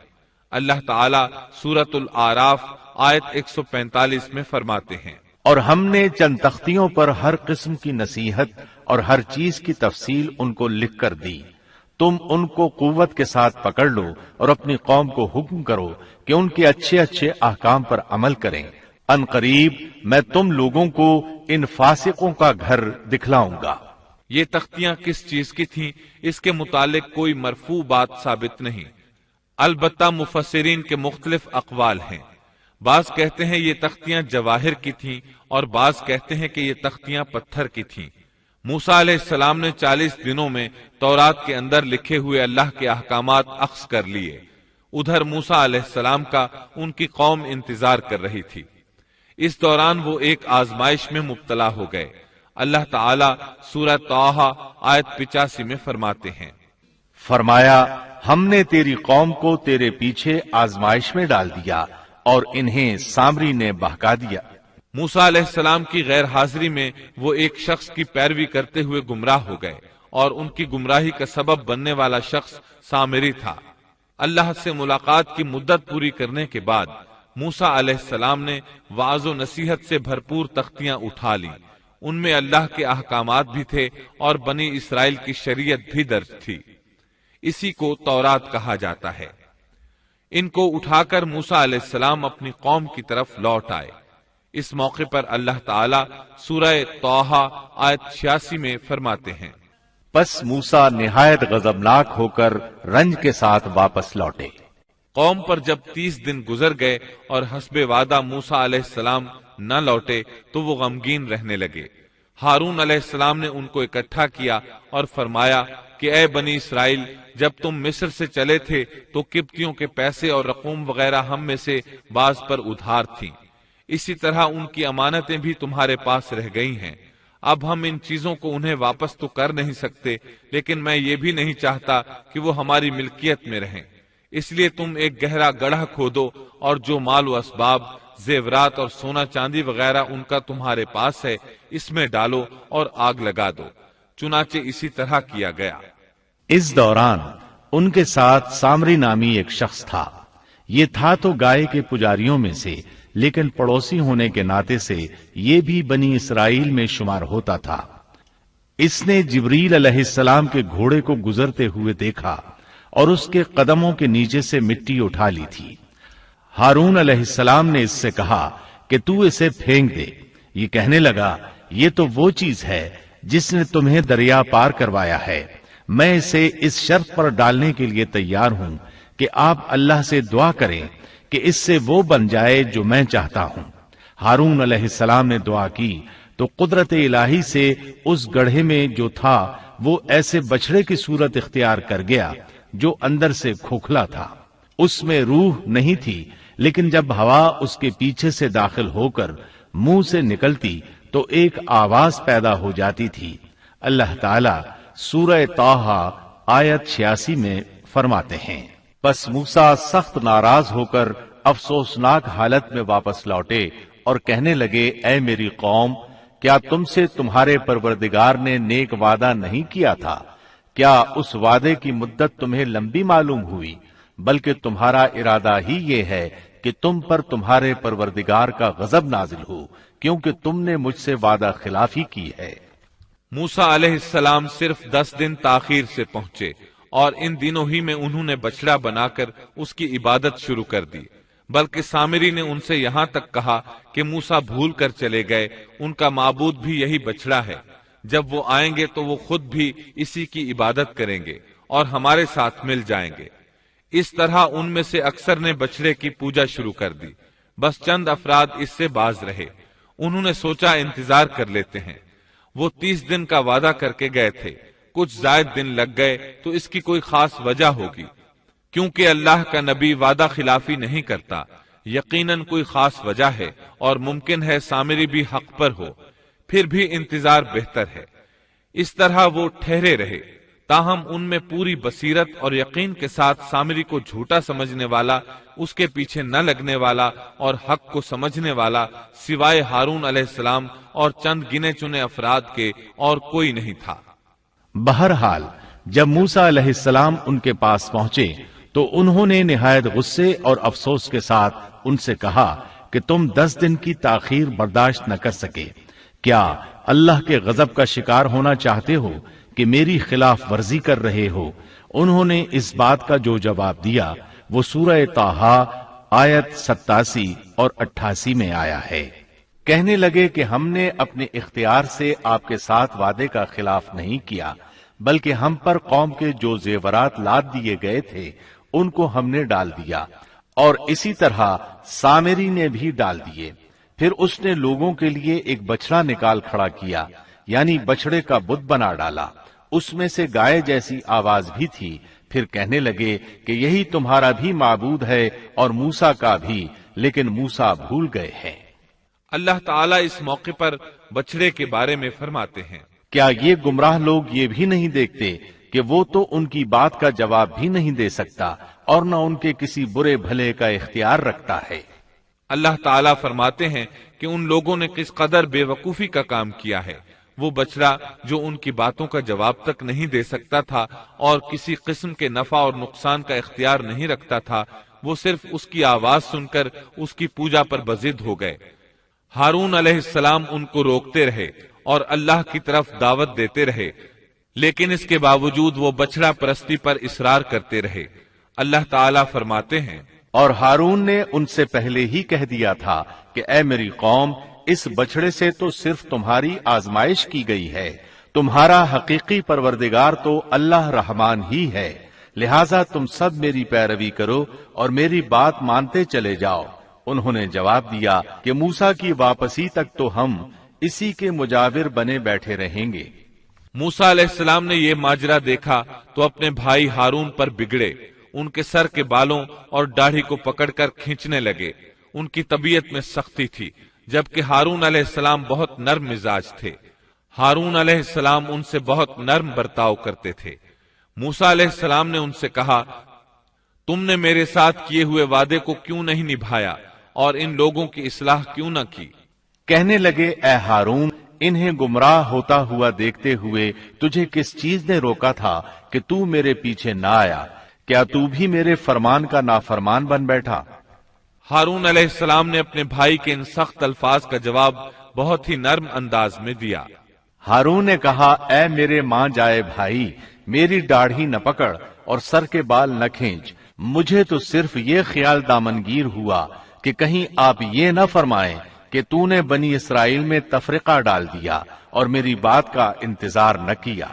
S1: اللہ تعالیٰ سورۃ الاعراف آیت 145 میں فرماتے ہیں،
S2: اور ہم نے چند تختیوں پر ہر قسم کی نصیحت اور ہر چیز کی تفصیل ان کو لکھ کر دی، تم ان کو قوت کے ساتھ پکڑ لو اور اپنی قوم کو حکم کرو کہ ان کے اچھے اچھے احکام پر عمل کریں، ان قریب میں تم لوگوں کو ان فاسقوں کا گھر دکھلاؤں گا۔
S1: یہ تختیاں کس چیز کی تھیں اس کے متعلق کوئی مرفوع بات ثابت نہیں، البتہ مفسرین کے مختلف اقوال ہیں۔ بعض کہتے ہیں یہ تختیاں جواہر کی تھیں اور بعض کہتے ہیں کہ یہ تختیاں پتھر کی تھیں۔ موسیٰ علیہ السلام نے 40 دنوں میں تورات کے اندر لکھے ہوئے اللہ کے احکامات اخذ کر لیے۔ ادھر موسیٰ علیہ السلام کا ان کی قوم انتظار کر رہی تھی۔ اس دوران وہ ایک آزمائش میں مبتلا ہو گئے۔ اللہ تعالیٰ سورہ طٰہٰ آیت 85 میں فرماتے ہیں،
S2: فرمایا، ہم نے تیری قوم کو تیرے پیچھے آزمائش میں ڈال دیا اور انہیں سامری نے بہکا دیا۔
S1: موسیٰ علیہ السلام کی غیر حاضری میں وہ ایک شخص کی پیروی کرتے ہوئے گمراہ ہو گئے اور ان کی گمراہی کا سبب بننے والا شخص سامری تھا۔ اللہ سے ملاقات کی مدت پوری کرنے کے بعد موسیٰ علیہ السلام نے وعظ و نصیحت سے بھرپور تختیاں اٹھا لیں۔ ان میں اللہ کے احکامات بھی تھے اور بنی اسرائیل کی شریعت بھی درج تھی۔ اسی کو تورات کہا جاتا ہے۔ ان کو اٹھا کر موسیٰ علیہ السلام اپنی قوم کی طرف لوٹ آئے۔ اس موقع پر اللہ تعالیٰ سورہ طٰہٰ آیت 86 میں فرماتے ہیں،
S2: پس موسیٰ نہایت غضبناک ہو کر رنج کے ساتھ واپس لوٹے۔
S1: قوم پر جب 30 دن گزر گئے اور حسب وعدہ موسیٰ علیہ السلام نہ لوٹے تو وہ غمگین رہنے لگے۔ ہارون علیہ السلام نے ان کو اکٹھا کیا اور فرمایا کہ اے بنی اسرائیل، جب تم مصر سے چلے تھے تو قبطیوں کے پیسے اور رقوم وغیرہ ہم میں سے بعض پر ادھار تھیں، اسی طرح ان کی امانتیں بھی تمہارے پاس رہ گئی ہیں۔ اب ہم ان چیزوں کو انہیں واپس تو کر نہیں سکتے، لیکن میں یہ بھی نہیں چاہتا کہ وہ ہماری ملکیت میں رہیں، اس لیے تم ایک گہرا گڑھا کھودو اور جو مال و اسباب، زیورات اور سونا چاندی وغیرہ ان کا تمہارے پاس ہے اس میں ڈالو اور آگ لگا دو۔ چنانچہ اسی طرح کیا گیا۔
S2: اس دوران ان کے ساتھ سامری نامی ایک شخص تھا۔ یہ تھا تو گائے کے پجاریوں میں سے، لیکن پڑوسی ہونے کے ناطے سے یہ بھی بنی اسرائیل میں شمار ہوتا تھا۔ اس نے جبریل علیہ السلام کے گھوڑے کو گزرتے ہوئے دیکھا اور اس کے قدموں کے نیچے سے مٹی اٹھا لی تھی۔ ہارون علیہ السلام نے اس سے کہا کہ تو اسے پھینک دے۔ یہ کہنے لگا، یہ تو وہ چیز ہے جس نے تمہیں دریا پار کروایا ہے، میں اسے اس شرط پر ڈالنے کے لیے تیار ہوں کہ آپ اللہ سے دعا کریں کہ اس سے وہ بن جائے جو میں چاہتا ہوں۔ ہارون علیہ السلام نے دعا کی تو قدرت الہی سے اس گڑھے میں جو تھا وہ ایسے بچڑے کی صورت اختیار کر گیا جو اندر سے کھوکھلا تھا۔ اس میں روح نہیں تھی، لیکن جب ہوا اس کے پیچھے سے داخل ہو کر منہ سے نکلتی تو ایک آواز پیدا ہو جاتی تھی۔ اللہ تعالی سورہ طٰہٰ آیت 86 میں فرماتے ہیں، بس موسیٰ سخت ناراض ہو کر افسوسناک حالت میں واپس لوٹے اور کہنے لگے، اے میری قوم، کیا تم سے تمہارے پروردگار نے نیک وعدہ نہیں کیا تھا؟ کیا اس وعدے کی مدت تمہیں لمبی معلوم ہوئی؟ بلکہ تمہارا ارادہ ہی یہ ہے کہ تم پر تمہارے پروردگار کا غضب نازل ہو، کیونکہ تم نے مجھ سے وعدہ خلافی کی ہے۔
S1: موسیٰ علیہ السلام صرف 10 دن تاخیر سے پہنچے اور ان دنوں ہی میں انہوں نے بچڑا بنا کر اس کی عبادت شروع کر دی، بلکہ سامری نے ان سے یہاں تک کہا کہ موسیٰ بھول کر چلے گئے، ان کا معبود بھی یہی بچڑا ہے، جب وہ آئیں گے تو وہ خود بھی اسی کی عبادت کریں گے اور ہمارے ساتھ مل جائیں گے۔ اس طرح ان میں سے اکثر نے بچڑے کی پوجا شروع کر دی۔ بس چند افراد اس سے باز رہے۔ انہوں نے سوچا انتظار کر لیتے ہیں۔ وہ 30 دن کا وعدہ کر کے گئے تھے، کچھ زائد دن لگ گئے تو اس کی کوئی خاص وجہ ہوگی، کیونکہ اللہ کا نبی وعدہ خلافی نہیں کرتا۔ یقیناً کوئی خاص وجہ ہے اور ممکن ہے سامری بھی حق پر ہو، پھر بھی انتظار بہتر ہے۔ اس طرح وہ ٹھہرے رہے، تاہم ان میں پوری بصیرت اور یقین کے ساتھ سامری کو جھوٹا سمجھنے والا، اس کے پیچھے نہ لگنے والا اور حق کو سمجھنے والا سوائے ہارون علیہ السلام اور چند گنے چنے افراد کے اور کوئی نہیں تھا۔
S2: بہرحال جب موسیٰ علیہ السلام ان کے پاس پہنچے تو انہوں نے نہایت غصے اور افسوس کے ساتھ ان سے کہا کہ تم 10 دن کی تاخیر برداشت نہ کر سکے، کیا اللہ کے غضب کا شکار ہونا چاہتے ہو کہ میری خلاف ورزی کر رہے ہو؟ انہوں نے اس بات کا جو جواب دیا وہ سورہ طٰہٰ آیت 87 اور 88 میں آیا ہے۔ کہنے لگے کہ ہم نے اپنے اختیار سے آپ کے ساتھ وعدے کا خلاف نہیں کیا، بلکہ ہم پر قوم کے جو زیورات لاد دیے گئے تھے ان کو ہم نے ڈال دیا، اور اسی طرح سامری نے بھی ڈال دیے۔ پھر اس نے لوگوں کے لیے ایک بچڑا نکال کھڑا کیا، یعنی بچڑے کا بت بنا ڈالا، اس میں سے گائے جیسی آواز بھی تھی۔ پھر کہنے لگے کہ یہی تمہارا بھی معبود ہے اور موسیٰ کا بھی، لیکن موسیٰ بھول گئے ہیں۔
S1: اللہ تعالیٰ اس موقع پر بچڑے کے بارے میں فرماتے ہیں،
S2: کیا یہ گمراہ لوگ یہ بھی نہیں دیکھتے کہ وہ تو ان کی بات کا جواب بھی نہیں دے سکتا اور نہ ان کے کسی برے بھلے کا اختیار رکھتا ہے۔
S1: اللہ تعالیٰ فرماتے ہیں کہ ان لوگوں نے کس قدر بے وقوفی کا کام کیا ہے۔ وہ بچڑا جو ان کی باتوں کا جواب تک نہیں دے سکتا تھا اور کسی قسم کے نفع اور نقصان کا اختیار نہیں رکھتا تھا، وہ صرف اس کی آواز سن کر اس کی پوجا پر بضد ہو گئے۔ ہارون علیہ السلام ان کو روکتے رہے اور اللہ کی طرف دعوت دیتے رہے، لیکن اس کے باوجود وہ بچڑا پرستی پر اصرار کرتے رہے۔ اللہ تعالیٰ فرماتے ہیں،
S2: اور ہارون نے ان سے پہلے ہی کہہ دیا تھا کہ اے میری قوم، اس بچڑے سے تو صرف تمہاری آزمائش کی گئی ہے، تمہارا حقیقی پروردگار تو اللہ رحمان ہی ہے، لہذا تم سب میری پیروی کرو اور میری بات مانتے چلے جاؤ۔ انہوں نے جواب دیا کہ موسیٰ کی واپسی تک تو ہم اسی کے مجاور بنے بیٹھے رہیں گے۔
S1: موسیٰ علیہ السلام نے یہ ماجرا دیکھا تو اپنے بھائی ہارون پر بگڑے، ان کے سر کے بالوں اور داڑھی کو پکڑ کر کھینچنے لگے۔ ان کی طبیعت میں سختی تھی، جبکہ ہارون علیہ السلام بہت نرم مزاج تھے۔ ہارون علیہ السلام ان سے بہت نرم برتاؤ کرتے تھے۔ موسیٰ علیہ السلام نے ان سے کہا، تم نے میرے ساتھ کیے ہوئے وعدے کو کیوں نہیں نبھایا اور ان لوگوں کی اصلاح کیوں نہ کی؟
S2: کہنے لگے، اے ہارون، انہیں گمراہ ہوتا ہوا دیکھتے ہوئے تجھے کس چیز نے روکا تھا کہ تو میرے پیچھے نہ آیا؟ کیا تو بھی میرے فرمان کا نافرمان بن بیٹھا؟
S1: ہارون علیہ السلام نے اپنے بھائی کے ان سخت الفاظ کا جواب بہت ہی نرم انداز میں دیا۔
S2: ہارون نے کہا، اے میرے ماں جائے بھائی، میری داڑھی نہ پکڑ اور سر کے بال نہ کھینچ، مجھے تو صرف یہ خیال دامنگیر ہوا کہ کہیں آپ یہ نہ فرمائیں کہ تو نے بنی اسرائیل میں تفرقہ ڈال دیا اور میری بات کا انتظار نہ کیا۔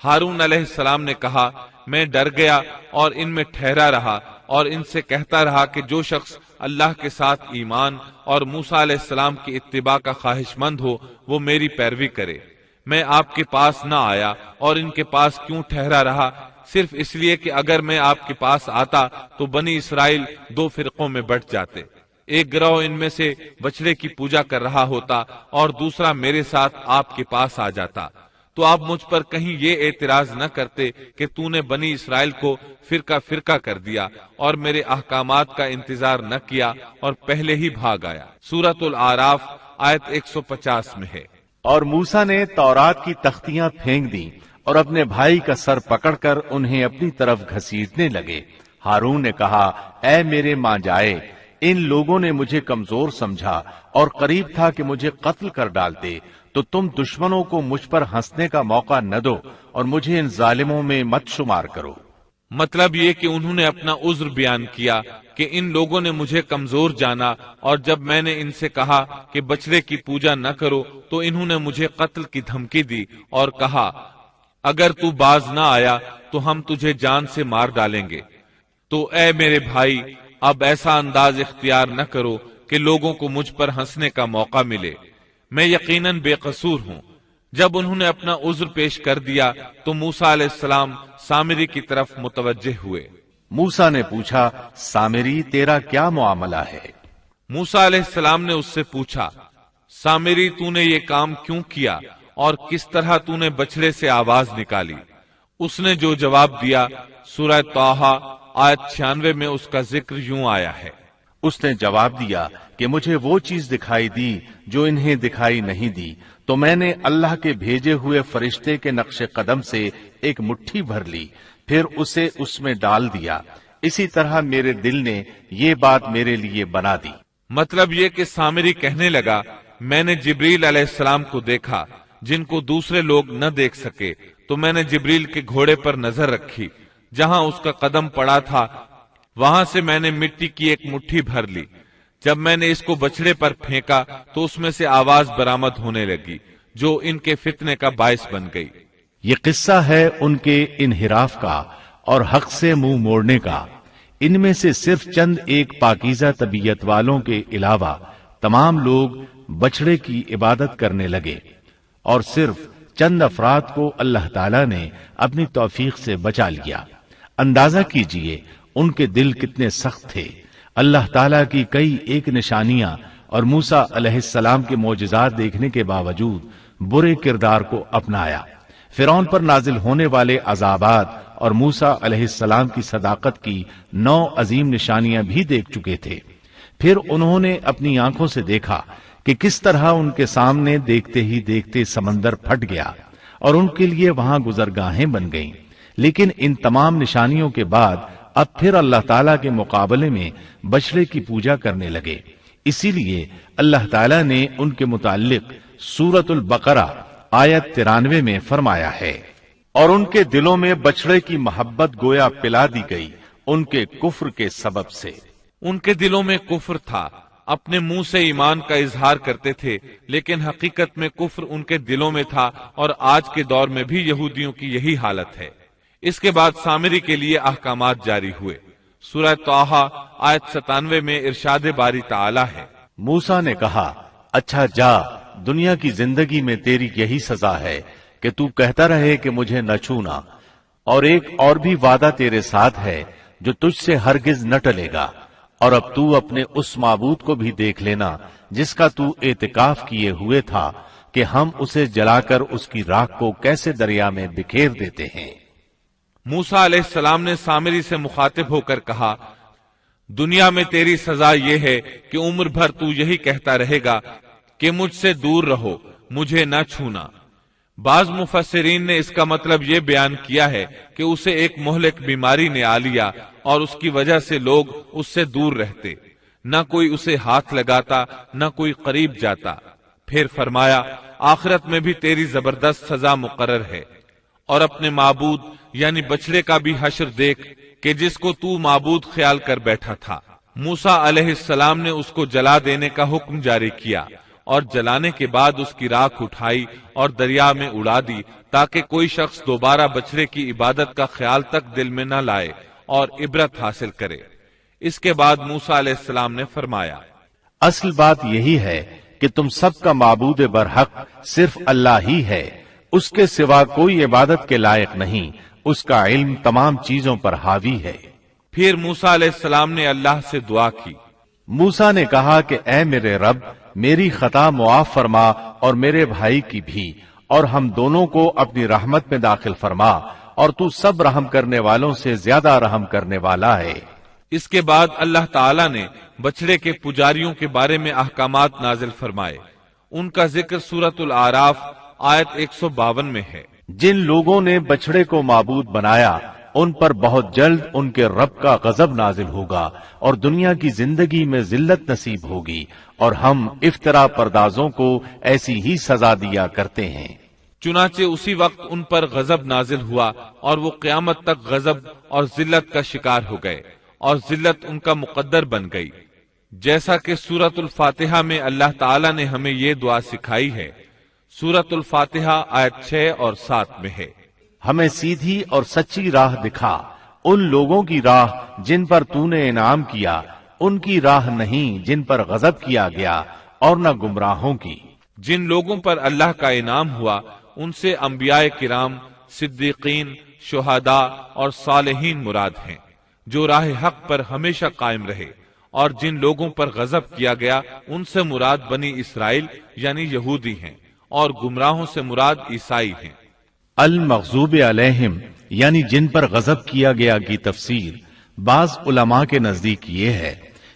S1: ہارون علیہ السلام نے کہا، میں ڈر گیا اور ان میں ٹھہرا رہا اور ان سے کہتا رہا کہ جو شخص اللہ کے ساتھ ایمان اور موسیٰ علیہ السلام کی اتباع کا خواہش مند ہو وہ میری پیروی کرے۔ میں آپ کے پاس نہ آیا اور ان کے پاس کیوں ٹھہرا رہا؟ صرف اس لیے کہ اگر میں آپ کے پاس آتا تو بنی اسرائیل 2 فرقوں میں بٹ جاتے، ایک گروہ ان میں سے بچڑے کی پوجا کر رہا ہوتا اور دوسرا میرے ساتھ آپ کے پاس آ جاتا، تو آپ مجھ پر کہیں یہ اعتراض نہ کرتے کہ تو نے بنی اسرائیل کو فرقہ فرقہ کر دیا اور میرے احکامات کا انتظار نہ کیا اور پہلے ہی بھاگ آیا۔ سورۃ الاعراف آیت 150 میں ہے۔
S2: اور موسیٰ نے تورات کی تختیاں پھینک دیں اور اپنے بھائی کا سر پکڑ کر انہیں اپنی طرف گھسیٹنے لگے۔ ہارون نے کہا، اے میرے ماں جائے، ان لوگوں نے مجھے کمزور سمجھا اور قریب تھا کہ مجھے قتل کر ڈالتے، تو تم دشمنوں کو مجھ پر ہنسنے کا موقع نہ دو اور مجھے ان ظالموں میں مت شمار کرو۔
S1: مطلب یہ کہ انہوں نے اپنا عذر بیان کیا کہ ان لوگوں نے مجھے کمزور جانا، اور جب میں نے ان سے کہا کہ بچڑے کی پوجا نہ کرو تو انہوں نے مجھے قتل کی دھمکی دی اور کہا، اگر تو باز نہ آیا تو ہم تجھے جان سے مار ڈالیں گے۔ تو اے میرے بھائی، اب ایسا انداز اختیار نہ کرو کہ لوگوں کو مجھ پر ہنسنے کا موقع ملے، میں یقیناً بے قصور ہوں۔ جب انہوں نے اپنا عذر پیش کر دیا تو موسیٰ علیہ السلام سامری کی طرف متوجہ ہوئے۔
S2: موسیٰ نے پوچھا، سامری تیرا کیا معاملہ ہے؟
S1: موسیٰ علیہ السلام نے اس سے پوچھا، سامری تو نے یہ کام کیوں کیا اور کس طرح تو نے بچڑے سے آواز نکالی؟ اس نے جو جواب دیا، سورہ طٰہٰ آیت 96 میں اس کا ذکر یوں آیا ہے،
S2: اس نے جواب دیا کہ مجھے وہ چیز دکھائی دی جو انہیں دکھائی نہیں دی، تو میں نے اللہ کے بھیجے ہوئے فرشتے کے نقش قدم سے ایک مٹھی بھر لی، پھر اسے اس میں ڈال دیا، اسی طرح میرے دل نے یہ بات میرے لیے بنا دی۔
S1: مطلب یہ کہ سامری کہنے لگا، میں نے جبریل علیہ السلام کو دیکھا جن کو دوسرے لوگ نہ دیکھ سکے، تو میں نے جبریل کے گھوڑے پر نظر رکھی، جہاں اس کا قدم پڑا تھا وہاں سے میں نے مٹی کی ایک مٹھی بھر لی، جب میں نے اس کو بچڑے پر پھینکا تو اس میں سے آواز برآمد ہونے لگی جو ان کے فتنے کا باعث بن گئی۔
S2: یہ قصہ ہے ان کے انحراف کا اور حق سے منہ موڑنے کا۔ ان میں سے صرف چند ایک پاکیزہ طبیعت والوں کے علاوہ تمام لوگ بچڑے کی عبادت کرنے لگے، اور صرف چند افراد کو اللہ تعالیٰ نے اپنی توفیق سے بچا لیا۔ اندازہ کیجئے ان کے دل کتنے سخت تھے۔ اللہ تعالیٰ کی کئی ایک نشانیاں اور موسیٰ علیہ السلام کے معجزات دیکھنے کے باوجود برے کردار کو اپنایا۔ فرعون پر نازل ہونے والے عذابات اور موسیٰ علیہ السلام کی صداقت کی 9 عظیم نشانیاں بھی دیکھ چکے تھے۔ پھر انہوں نے اپنی آنکھوں سے دیکھا کہ کس طرح ان کے سامنے دیکھتے ہی دیکھتے سمندر پھٹ گیا اور ان کے لیے وہاں گزرگاہیں بن گئیں۔ لیکن ان تمام نشانیوں کے بعد اب پھر اللہ تعالیٰ کے مقابلے میں بچڑے کی پوجا کرنے لگے۔ اسی لیے اللہ تعالیٰ نے ان کے متعلق سورۃ البقرہ آیت 93 میں فرمایا ہے، اور ان کے دلوں میں بچڑے کی محبت گویا پلا دی گئی ان کے کفر کے سبب سے۔
S1: ان کے دلوں میں کفر تھا، اپنے منہ سے ایمان کا اظہار کرتے تھے لیکن حقیقت میں کفر ان کے دلوں میں تھا، اور آج کے دور میں بھی یہودیوں کی یہی حالت ہے۔ اس کے بعد سامری کے لیے احکامات جاری ہوئے۔ سورہ طٰہٰ آیت 97 میں ارشاد باری تعالی ہے،
S2: موسیٰ نے کہا، اچھا جا، دنیا کی زندگی میں تیری یہی سزا ہے کہ تو کہتا رہے کہ مجھے نہ چھونا، اور ایک اور بھی وعدہ تیرے ساتھ ہے جو تجھ سے ہرگز نہ ٹلے گا، اور اب تو اپنے اس معبود کو بھی دیکھ لینا جس کا تو اعتکاف کیے ہوئے تھا کہ ہم اسے جلا کر اس کی راکھ کو کیسے دریا میں بکھیر دیتے ہیں۔
S1: موسیٰ علیہ السلام نے سامری سے مخاطب ہو کر کہا، دنیا میں تیری سزا یہ ہے کہ عمر بھر تو یہی کہتا رہے گا کہ مجھ سے دور رہو، مجھے نہ چھونا۔ بعض مفسرین نے اس کا مطلب یہ بیان کیا ہے کہ اسے ایک مہلک بیماری نے آ لیا اور اس کی وجہ سے لوگ اس سے دور رہتے، نہ کوئی اسے ہاتھ لگاتا نہ کوئی قریب جاتا۔ پھر فرمایا، آخرت میں بھی تیری زبردست سزا مقرر ہے، اور اپنے معبود یعنی بچڑے کا بھی حشر دیکھ کہ جس کو تو معبود خیال کر بیٹھا تھا۔ موسیٰ علیہ السلام نے اس کو جلا دینے کا حکم جاری کیا، اور جلانے کے بعد اس کی راکھ اٹھائی اور دریا میں اڑا دی تاکہ کوئی شخص دوبارہ بچڑے کی عبادت کا خیال تک دل میں نہ لائے اور عبرت حاصل کرے۔ اس کے بعد موسیٰ علیہ السلام نے فرمایا،
S2: اصل بات یہی ہے کہ تم سب کا معبود برحق صرف اللہ ہی ہے، اس کے سوا کوئی عبادت کے لائق نہیں، اس کا علم تمام چیزوں پر حاوی ہے۔
S1: پھر موسیٰ علیہ السلام نے اللہ سے دعا کی۔
S2: موسیٰ نے کہا کہ اے میرے رب، میری خطا معاف فرما اور میرے بھائی کی بھی، اور ہم دونوں کو اپنی رحمت میں داخل فرما، اور تو سب رحم کرنے والوں سے زیادہ رحم کرنے والا ہے۔
S1: اس کے بعد اللہ تعالی نے بچڑے کے پجاریوں کے بارے میں احکامات نازل فرمائے۔ ان کا ذکر سورۃ الاعراف آیت 152 میں ہے۔
S2: جن لوگوں نے بچڑے کو معبود بنایا ان پر بہت جلد ان کے رب کا غضب نازل ہوگا اور دنیا کی زندگی میں ذلت نصیب ہوگی، اور ہم افترا پردازوں کو ایسی ہی سزا دیا کرتے ہیں۔
S1: چنانچہ اسی وقت ان پر غضب نازل ہوا اور وہ قیامت تک غضب اور ذلت کا شکار ہو گئے، اور ذلت ان کا مقدر بن گئی، جیسا کہ سورۃ الفاتحہ میں اللہ تعالی نے ہمیں یہ دعا سکھائی ہے۔ سورۃ الفاتحہ آیت 6 اور 7 میں ہے،
S2: ہمیں سیدھی اور سچی راہ دکھا، ان لوگوں کی راہ جن پر تو نے انعام کیا، ان کی راہ نہیں جن پر غضب کیا گیا اور نہ گمراہوں کی۔
S1: جن لوگوں پر اللہ کا انعام ہوا ان سے انبیاء کرام، صدیقین، شہداء اور صالحین مراد ہیں جو راہ حق پر ہمیشہ قائم رہے، اور جن لوگوں پر غضب کیا گیا ان سے مراد بنی اسرائیل یعنی یہودی ہیں، اور گمراہوں سے مراد عیسائی ہیں۔
S2: المغضوب علیہم یعنی جن پر غضب کیا گیا کی تفسیر بعض علماء کے نزدیک یہ ہے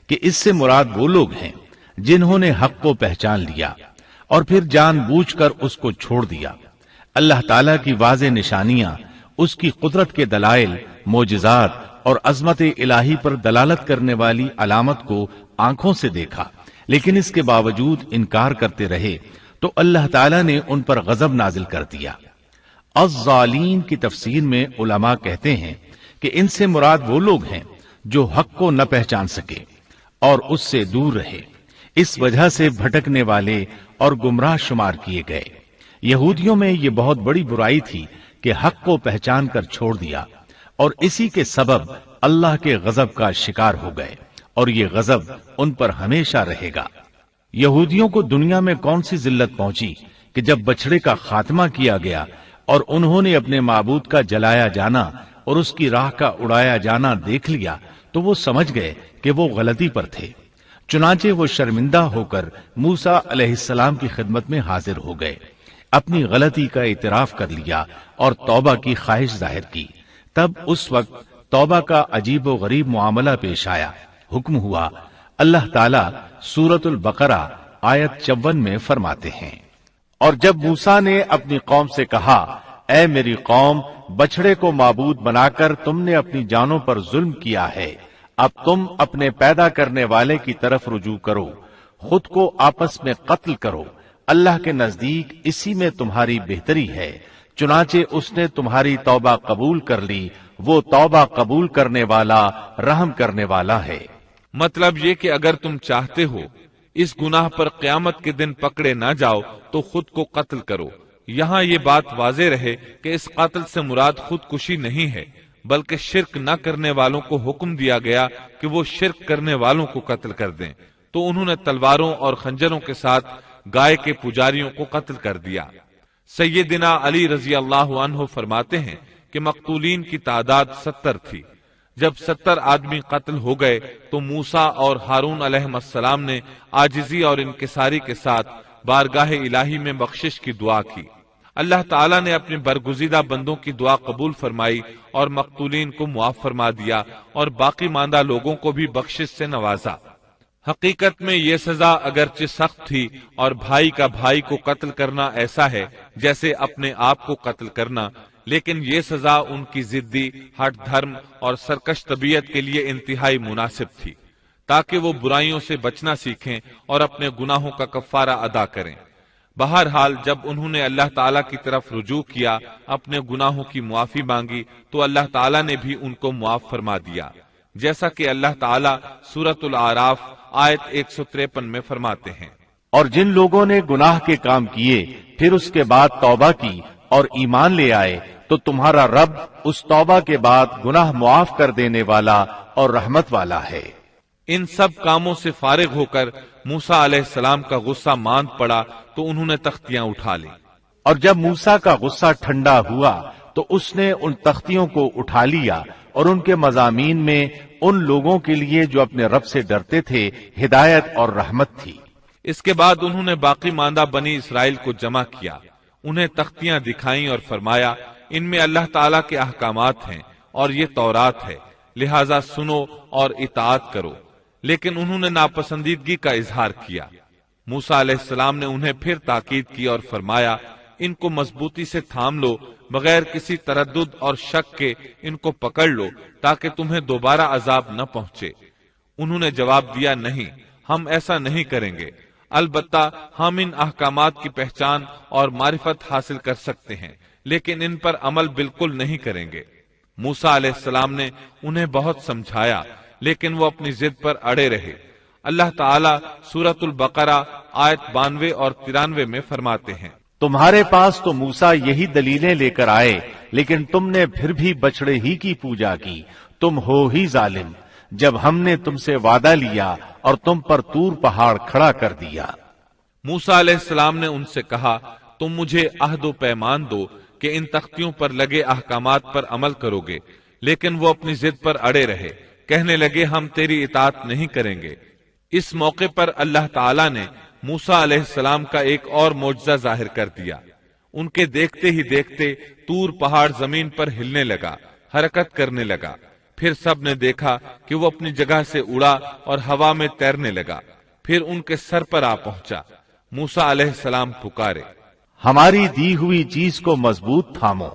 S2: کہ اس سے مراد وہ لوگ ہیں جنہوں نے حق کو پہچان لیا اور پھر جان بوجھ کر اس کو چھوڑ دیا۔ اللہ تعالیٰ کی واضح نشانیاں، اس کی قدرت کے دلائل، معجزات اور عظمت الہی پر دلالت کرنے والی علامت کو آنکھوں سے دیکھا، لیکن اس کے باوجود انکار کرتے رہے تو اللہ تعالیٰ نے ان پر غضب نازل کر دیا۔ الظالین کی تفسیر میں علماء کہتے ہیں کہ ان سے مراد وہ لوگ ہیں جو حق کو نہ پہچان سکے اور اس سے دور رہے، اس وجہ سے بھٹکنے والے اور گمراہ شمار کیے گئے۔ یہودیوں میں یہ بہت بڑی برائی تھی کہ حق کو پہچان کر چھوڑ دیا، اور اسی کے سبب اللہ کے غضب کا شکار ہو گئے، اور یہ غضب ان پر ہمیشہ رہے گا۔ یہودیوں کو دنیا میں کون سی ذلت پہنچی کہ جب بچڑے کا خاتمہ کیا گیا اور انہوں نے اپنے معبود کا جلایا جانا اور اس کی راہ کا اڑایا جانا دیکھ لیا تو وہ سمجھ گئے کہ وہ غلطی پر تھے، چنانچہ وہ شرمندہ ہو کر موسیٰ علیہ السلام کی خدمت میں حاضر ہو گئے، اپنی غلطی کا اعتراف کر لیا اور توبہ کی خواہش ظاہر کی۔ تب اس وقت توبہ کا عجیب و غریب معاملہ پیش آیا۔ حکم ہوا، اللہ تعالیٰ سورۃ البقرہ آیت 54 میں فرماتے ہیں، اور جب موسیٰ نے اپنی قوم سے کہا، اے میری قوم، بچڑے کو معبود بنا کر تم نے اپنی جانوں پر ظلم کیا ہے، اب تم اپنے پیدا کرنے والے کی طرف رجوع کرو، خود کو آپس میں قتل کرو، اللہ کے نزدیک اسی میں تمہاری بہتری ہے، چنانچہ اس نے تمہاری توبہ قبول کر لی، وہ توبہ قبول کرنے والا، رحم کرنے والا ہے۔
S1: مطلب یہ کہ اگر تم چاہتے ہو اس گناہ پر قیامت کے دن پکڑے نہ جاؤ تو خود کو قتل کرو۔ یہاں یہ بات واضح رہے کہ اس قتل سے مراد خودکشی نہیں ہے، بلکہ شرک نہ کرنے والوں کو حکم دیا گیا کہ وہ شرک کرنے والوں کو قتل کر دیں، تو انہوں نے تلواروں اور خنجروں کے ساتھ گائے کے پجاریوں کو قتل کر دیا۔ سیدنا علی رضی اللہ عنہ فرماتے ہیں کہ مقتولین کی تعداد 70 تھی۔ جب 70 آدمی قتل ہو گئے تو موسیٰ اور ہارون علیہ السلام نے عاجزی اور انکساری کے ساتھ بارگاہ الہی میں بخشش کی دعا کی۔ اللہ تعالیٰ نے اپنے برگزیدہ بندوں کی دعا قبول فرمائی اور مقتولین کو معاف فرما دیا اور باقی ماندہ لوگوں کو بھی بخشش سے نوازا۔ حقیقت میں یہ سزا اگرچہ سخت تھی، اور بھائی کا بھائی کو قتل کرنا ایسا ہے جیسے اپنے آپ کو قتل کرنا، لیکن یہ سزا ان کی ضدی، ہٹ دھرم اور سرکش طبیعت کے لیے انتہائی مناسب تھی، تاکہ وہ برائیوں سے بچنا سیکھیں اور اپنے گناہوں کا کفارہ ادا کریں۔ بہرحال جب انہوں نے اللہ تعالیٰ کی طرف رجوع کیا، اپنے گناہوں کی معافی مانگی، تو اللہ تعالیٰ نے بھی ان کو معاف فرما دیا، جیسا کہ اللہ تعالیٰ سورۃ الاعراف آیت 153 میں فرماتے ہیں،
S2: اور جن لوگوں نے گناہ کے کام کیے پھر اس کے بعد توبہ کی اور ایمان لے آئے تو تمہارا رب اس توبہ کے بعد گناہ معاف کر دینے والا اور رحمت والا ہے۔
S1: ان سب کاموں سے فارغ ہو کر موسیٰ علیہ السلام کا غصہ ماند پڑا تو انہوں نے تختیاں اٹھا لی،
S2: اور جب موسیٰ کا غصہ ٹھنڈا ہوا تو اس نے ان تختیوں کو اٹھا لیا اور ان کے مضامین میں ان لوگوں کے لیے جو اپنے رب سے ڈرتے تھے ہدایت اور رحمت تھی۔
S1: اس کے بعد انہوں نے باقی ماندہ بنی اسرائیل کو جمع کیا، انہیں تختیاں دکھائیں اور فرمایا، ان میں اللہ تعالیٰ کے احکامات ہیں اور یہ تورات ہے، لہذا سنو اور اطاعت کرو۔ لیکن انہوں نے ناپسندیدگی کا اظہار کیا۔ موسیٰ علیہ السلام نے انہیں پھر تاکید کی اور فرمایا، ان کو مضبوطی سے تھام لو، بغیر کسی تردد اور شک کے ان کو پکڑ لو تاکہ تمہیں دوبارہ عذاب نہ پہنچے۔ انہوں نے جواب دیا، نہیں، ہم ایسا نہیں کریں گے، البتہ ہم ان احکامات کی پہچان اور معرفت حاصل کر سکتے ہیں، لیکن ان پر عمل بالکل نہیں کریں گے۔ موسیٰ علیہ السلام نے انہیں بہت سمجھایا، لیکن وہ اپنی ضد پر اڑے رہے۔ اللہ تعالیٰ سورۃ البقرہ آیت 92 اور 93 میں فرماتے ہیں،
S2: تمہارے پاس تو موسیٰ یہی دلیلیں لے کر آئے، لیکن تم نے پھر بھی بچڑے ہی کی پوجا کی، تم ہو ہی ظالم۔ جب ہم نے تم سے وعدہ لیا اور تم پر طور پہاڑ کھڑا کر دیا۔
S1: موسیٰ علیہ السلام نے ان سے کہا، تم مجھے عہد و پیمان دو کہ ان تختیوں پر لگے احکامات پر عمل کرو گے، لیکن وہ اپنی ضد پر اڑے رہے، کہنے لگے ہم تیری اطاعت نہیں کریں گے۔ اس موقع پر اللہ تعالی نے موسیٰ علیہ السلام کا ایک اور معجزہ ظاہر کر دیا۔ ان کے دیکھتے ہی دیکھتے طور پہاڑ زمین پر ہلنے لگا، حرکت کرنے لگا۔ پھر سب نے دیکھا کہ وہ اپنی جگہ سے اڑا اور ہوا میں تیرنے لگا، پھر ان کے سر پر آ پہنچا۔ موسیٰ علیہ السلام پکارے،
S2: ہماری دی ہوئی چیز کو مضبوط تھامو۔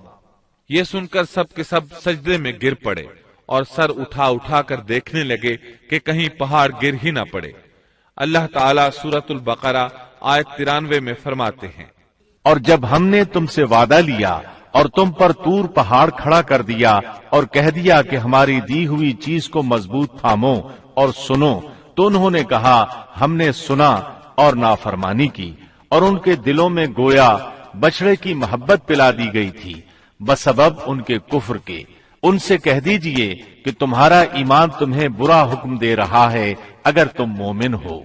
S1: یہ سن کر سب کے سب سجدے میں گر پڑے اور سر اٹھا اٹھا کر دیکھنے لگے کہ کہیں پہاڑ گر ہی نہ پڑے۔ اللہ تعالیٰ سورۃ البقرہ آیت 93 میں فرماتے ہیں،
S2: اور جب ہم نے تم سے وعدہ لیا اور تم پر طور پہاڑ کھڑا کر دیا اور کہہ دیا کہ ہماری دی ہوئی چیز کو مضبوط تھامو اور سنو، تو انہوں نے کہا ہم نے سنا اور نافرمانی کی، اور ان کے دلوں میں گویا بچڑے کی محبت پلا دی گئی تھی بسبب ان کے کفر کے۔ ان سے کہہ دیجئے کہ تمہارا ایمان تمہیں برا حکم دے رہا ہے اگر تم مومن ہو۔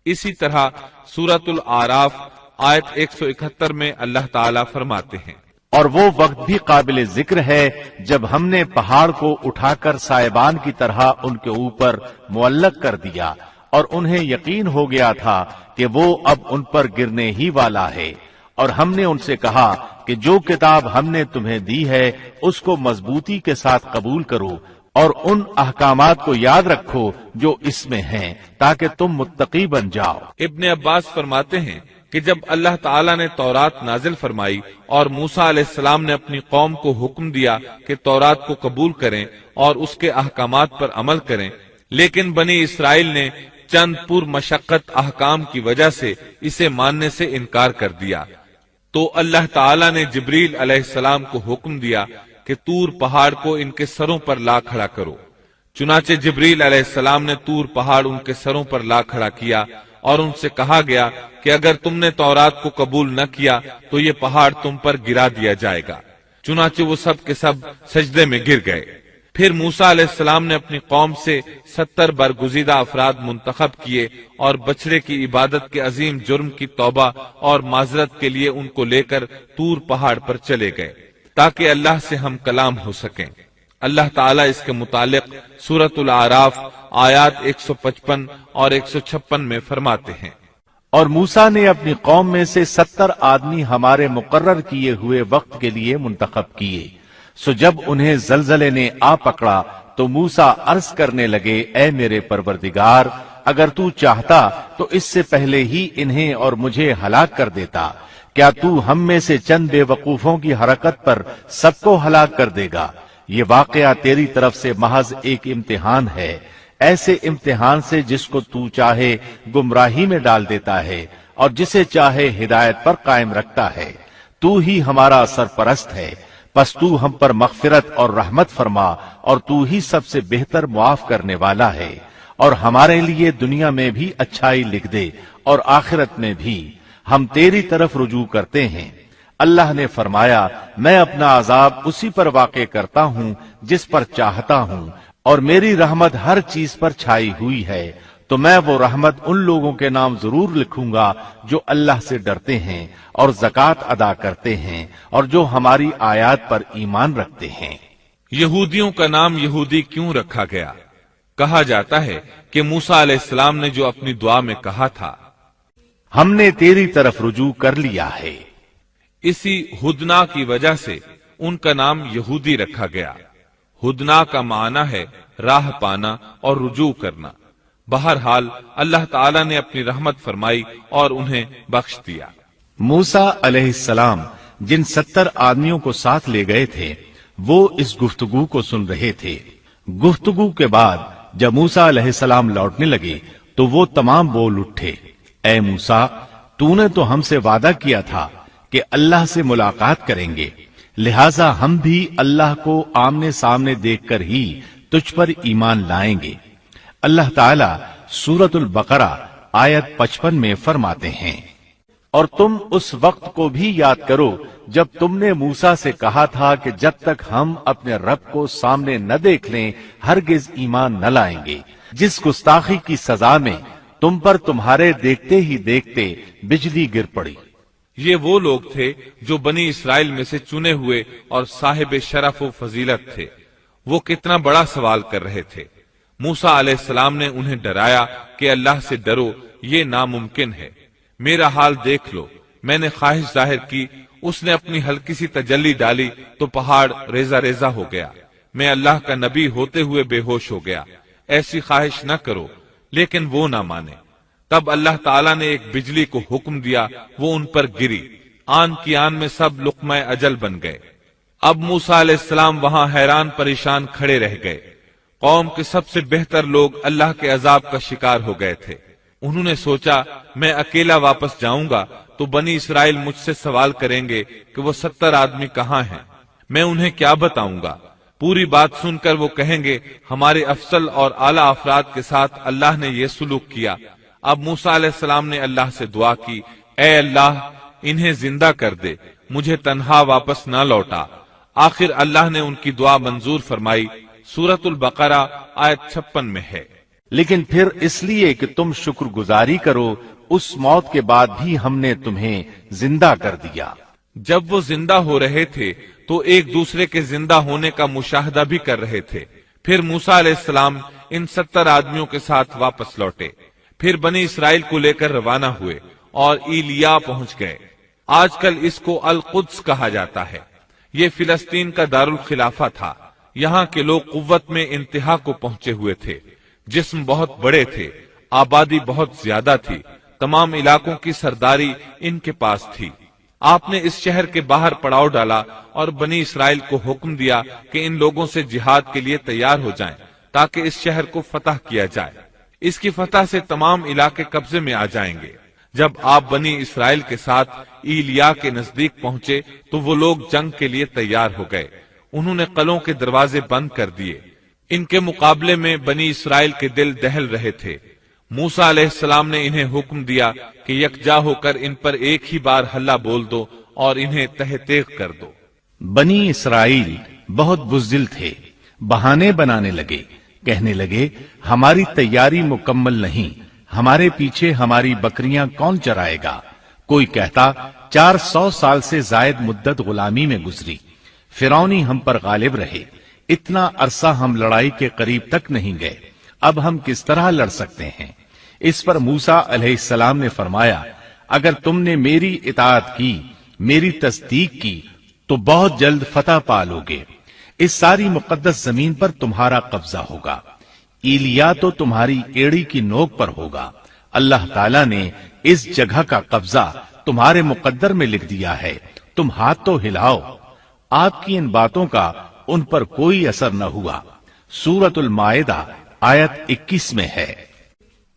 S1: اسی طرح سورۃ الاعراف آیت 171 میں اللہ تعالیٰ فرماتے ہیں،
S2: اور وہ وقت بھی قابل ذکر ہے جب ہم نے پہاڑ کو اٹھا کر سائبان کی طرح ان کے اوپر معلق کر دیا، اور انہیں یقین ہو گیا تھا کہ وہ اب ان پر گرنے ہی والا ہے۔ اور ہم نے ان سے کہا کہ جو کتاب ہم نے تمہیں دی ہے اس کو مضبوطی کے ساتھ قبول کرو اور ان احکامات کو یاد رکھو جو اس میں ہیں، تاکہ تم متقی بن جاؤ۔
S1: ابن عباس فرماتے ہیں کہ جب اللہ تعالیٰ نے تورات نازل فرمائی اور موسیٰ علیہ السلام نے اپنی قوم کو حکم دیا کہ تورات کو قبول کریں اور اس کے احکامات پر عمل کریں، لیکن بنی اسرائیل نے چند پر مشقت احکام کی وجہ سے اسے ماننے سے انکار کر دیا، تو اللہ تعالیٰ نے جبریل علیہ السلام کو حکم دیا کہ طور پہاڑ کو ان کے سروں پر لا کھڑا کرو۔ چنانچہ جبریل علیہ السلام نے طور پہاڑ ان کے سروں پر لا کھڑا کیا، اور ان سے کہا گیا کہ اگر تم نے تورات کو قبول نہ کیا تو یہ پہاڑ تم پر گرا دیا جائے گا۔ چنانچہ وہ سب کے سب سجدے میں گر گئے۔ پھر موسیٰ علیہ السلام نے اپنی قوم سے 70 برگزیدہ افراد منتخب کیے اور بچڑے کی عبادت کے عظیم جرم کی توبہ اور معذرت کے لیے ان کو لے کر طور پہاڑ پر چلے گئے تاکہ اللہ سے ہم کلام ہو سکیں۔ اللہ تعالیٰ اس کے متعلق سورۃ الاعراف آیات 155 اور 156 میں فرماتے ہیں،
S2: اور موسیٰ نے اپنی قوم میں سے 70 آدمی ہمارے مقرر کیے ہوئے وقت کے لیے منتخب کیے۔ سو جب انہیں زلزلے نے آ پکڑا تو موسیٰ عرض کرنے لگے، اے میرے پروردگار، اگر تو چاہتا تو اس سے پہلے ہی انہیں اور مجھے ہلاک کر دیتا۔ کیا تو ہم میں سے چند بے وقوفوں کی حرکت پر سب کو ہلاک کر دے گا؟ یہ واقعہ تیری طرف سے محض ایک امتحان ہے، ایسے امتحان سے جس کو تو چاہے گمراہی میں ڈال دیتا ہے اور جسے چاہے ہدایت پر قائم رکھتا ہے۔ تو ہی ہمارا سرپرست ہے، پس تو ہم پر مغفرت اور رحمت فرما، اور تو ہی سب سے بہتر معاف کرنے والا ہے، اور ہمارے لیے دنیا میں بھی اچھائی لکھ دے اور آخرت میں بھی، ہم تیری طرف رجوع کرتے ہیں۔ اللہ نے فرمایا، میں اپنا عذاب اسی پر واقع کرتا ہوں جس پر چاہتا ہوں، اور میری رحمت ہر چیز پر چھائی ہوئی ہے، تو میں وہ رحمت ان لوگوں کے نام ضرور لکھوں گا جو اللہ سے ڈرتے ہیں اور زکوٰۃ ادا کرتے ہیں اور جو ہماری آیات پر ایمان رکھتے ہیں۔
S1: یہودیوں کا نام یہودی کیوں رکھا گیا؟ کہا جاتا ہے کہ موسیٰ علیہ السلام نے جو اپنی دعا میں کہا تھا،
S2: ہم نے تیری طرف رجوع کر لیا ہے،
S1: اسی ہدنا کی وجہ سے ان کا نام یہودی رکھا گیا۔ ہدنا کا معنی ہے راہ پانا اور رجوع کرنا۔ بہرحال اللہ تعالیٰ نے اپنی رحمت فرمائی اور انہیں بخش دیا۔
S2: موسیٰ علیہ السلام جن 70 آدمیوں کو ساتھ لے گئے تھے وہ اس گفتگو کو سن رہے تھے۔ گفتگو کے بعد جب موسیٰ علیہ السلام لوٹنے لگے تو وہ تمام بول اٹھے، اے موسیٰ، تو نے تو ہم سے وعدہ کیا تھا کہ اللہ سے ملاقات کریں گے، لہذا ہم بھی اللہ کو آمنے سامنے دیکھ کر ہی تجھ پر ایمان لائیں گے۔ اللہ تعالیٰ سورۃ البقرہ آیت 55 میں فرماتے ہیں، اور تم اس وقت کو بھی یاد کرو جب تم نے موسیٰ سے کہا تھا کہ جب تک ہم اپنے رب کو سامنے نہ دیکھ لیں ہرگز ایمان نہ لائیں گے، جس گستاخی کی سزا میں تم پر تمہارے دیکھتے ہی دیکھتے بجلی گر پڑی۔
S1: یہ وہ لوگ تھے جو بنی اسرائیل میں سے چنے ہوئے اور صاحب شرف و فضیلت تھے۔ وہ کتنا بڑا سوال کر رہے تھے۔ موسیٰ علیہ السلام نے انہیں ڈرایا کہ اللہ سے ڈرو، یہ ناممکن ہے۔ میرا حال دیکھ لو، میں نے خواہش ظاہر کی، اس نے اپنی ہلکی سی تجلی ڈالی تو پہاڑ ریزہ ریزہ ہو گیا، میں اللہ کا نبی ہوتے ہوئے بے ہوش ہو گیا۔ ایسی خواہش نہ کرو، لیکن وہ نہ مانے۔ تب اللہ تعالیٰ نے ایک بجلی کو حکم دیا، وہ ان پر گری، آن کی آن میں سب لقمہ اجل بن گئے۔ اب موسیٰ علیہ السلام وہاں حیران پریشان کھڑے رہ گئے۔ قوم کے سب سے بہتر لوگ اللہ کے عذاب کا شکار ہو گئے تھے۔ انہوں نے سوچا میں اکیلا واپس جاؤں گا تو بنی اسرائیل مجھ سے سوال کریں گے کہ وہ 70 آدمی کہاں ہیں، میں انہیں کیا بتاؤں گا؟ پوری بات سن کر وہ کہیں گے ہمارے افضل اور اعلیٰ افراد کے ساتھ اللہ نے یہ سلوک کیا۔ اب موسیٰ علیہ السلام نے اللہ سے دعا کی، اے اللہ انہیں زندہ کر دے، مجھے تنہا واپس نہ لوٹا۔ آخر اللہ نے ان کی دعا منظور فرمائی۔ سورۃ البقرہ آیت 56 میں ہے۔
S2: لیکن پھر اس لیے کہ تم شکر گزاری کرو، اس موت کے بعد بھی ہم نے تمہیں زندہ کر دیا۔
S1: جب وہ زندہ ہو رہے تھے تو ایک دوسرے کے زندہ ہونے کا مشاہدہ بھی کر رہے تھے۔ پھر موسیٰ علیہ السلام ان 70 آدمیوں کے ساتھ واپس لوٹے، پھر بنی اسرائیل کو لے کر روانہ ہوئے اور ایلیا پہنچ گئے۔ آج کل اس کو القدس کہا جاتا ہے۔ یہ فلسطین کا دارالخلافہ تھا۔ یہاں کے لوگ قوت میں انتہا کو پہنچے ہوئے تھے، جسم بہت بڑے تھے، آبادی بہت زیادہ تھی، تمام علاقوں کی سرداری ان کے پاس تھی۔ آپ نے اس شہر کے باہر پڑاؤ ڈالا اور بنی اسرائیل کو حکم دیا کہ ان لوگوں سے جہاد کے لیے تیار ہو جائیں تاکہ اس شہر کو فتح کیا جائے۔ اس کی فتح سے تمام علاقے قبضے میں آ جائیں گے۔ جب آپ بنی اسرائیل کے ساتھ ایلیا کے نزدیک پہنچے تو وہ لوگ جنگ کے لیے تیار ہو گئے۔ انہوں نے قلعوں کے دروازے بند کر دیے۔ ان کے مقابلے میں بنی اسرائیل کے دل دہل رہے تھے۔ موسیٰ علیہ السلام نے انہیں حکم دیا کہ یکجا ہو کر ان پر ایک ہی بار ہلہ بول دو اور انہیں تہ تیغ کر دو۔
S2: بنی اسرائیل بہت بزدل تھے، بہانے بنانے لگے، کہنے لگے ہماری تیاری مکمل نہیں، ہمارے پیچھے ہماری بکریاں کون چرائے گا؟ کوئی کہتا 400 سال سے زائد مدت غلامی میں گزری، فرعونی ہم پر غالب رہے، اتنا عرصہ ہم لڑائی کے قریب تک نہیں گئے، اب ہم کس طرح لڑ سکتے ہیں؟ اس پر موسیٰ علیہ السلام نے فرمایا اگر تم نے میری اطاعت کی، میری تصدیق کی تو بہت جلد فتح پالو گے، اس ساری مقدس زمین پر تمہارا قبضہ ہوگا، ایلیا تو تمہاری ایڑی کی نوک پر ہوگا، اللہ تعالیٰ نے اس جگہ کا قبضہ تمہارے مقدر میں لکھ دیا ہے، تم ہاتھ تو ہلاؤ۔ آپ کی ان باتوں کا ان پر کوئی اثر نہ ہوا۔ سورۃ المائدہ آیت 21 میں ہے،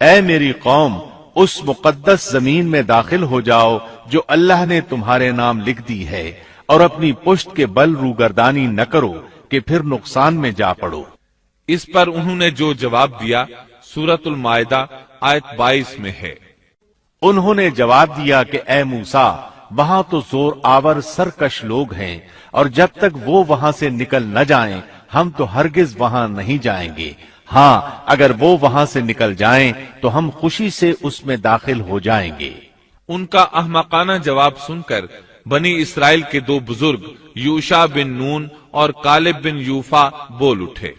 S2: اے میری قوم اس مقدس زمین میں داخل ہو جاؤ جو اللہ نے تمہارے نام لکھ دی ہے، اور اپنی پشت کے بل روگردانی نہ کرو کہ پھر نقصان میں جا پڑو۔
S1: اس پر انہوں نے جو جواب دیا سورۃ المائدہ آیت 22 میں ہے۔
S2: انہوں نے جواب دیا کہ اے موسیٰ وہاں تو زور آور سرکش لوگ ہیں، اور جب تک وہ وہاں سے نکل نہ جائیں ہم تو ہرگز وہاں نہیں جائیں گے، ہاں اگر وہ وہاں سے نکل جائیں تو ہم خوشی سے اس میں داخل ہو جائیں گے۔
S1: ان کا احمقانہ جواب سن کر بنی اسرائیل کے دو بزرگ یوشع بن نون اور کالب بن یوفا بول اٹھے۔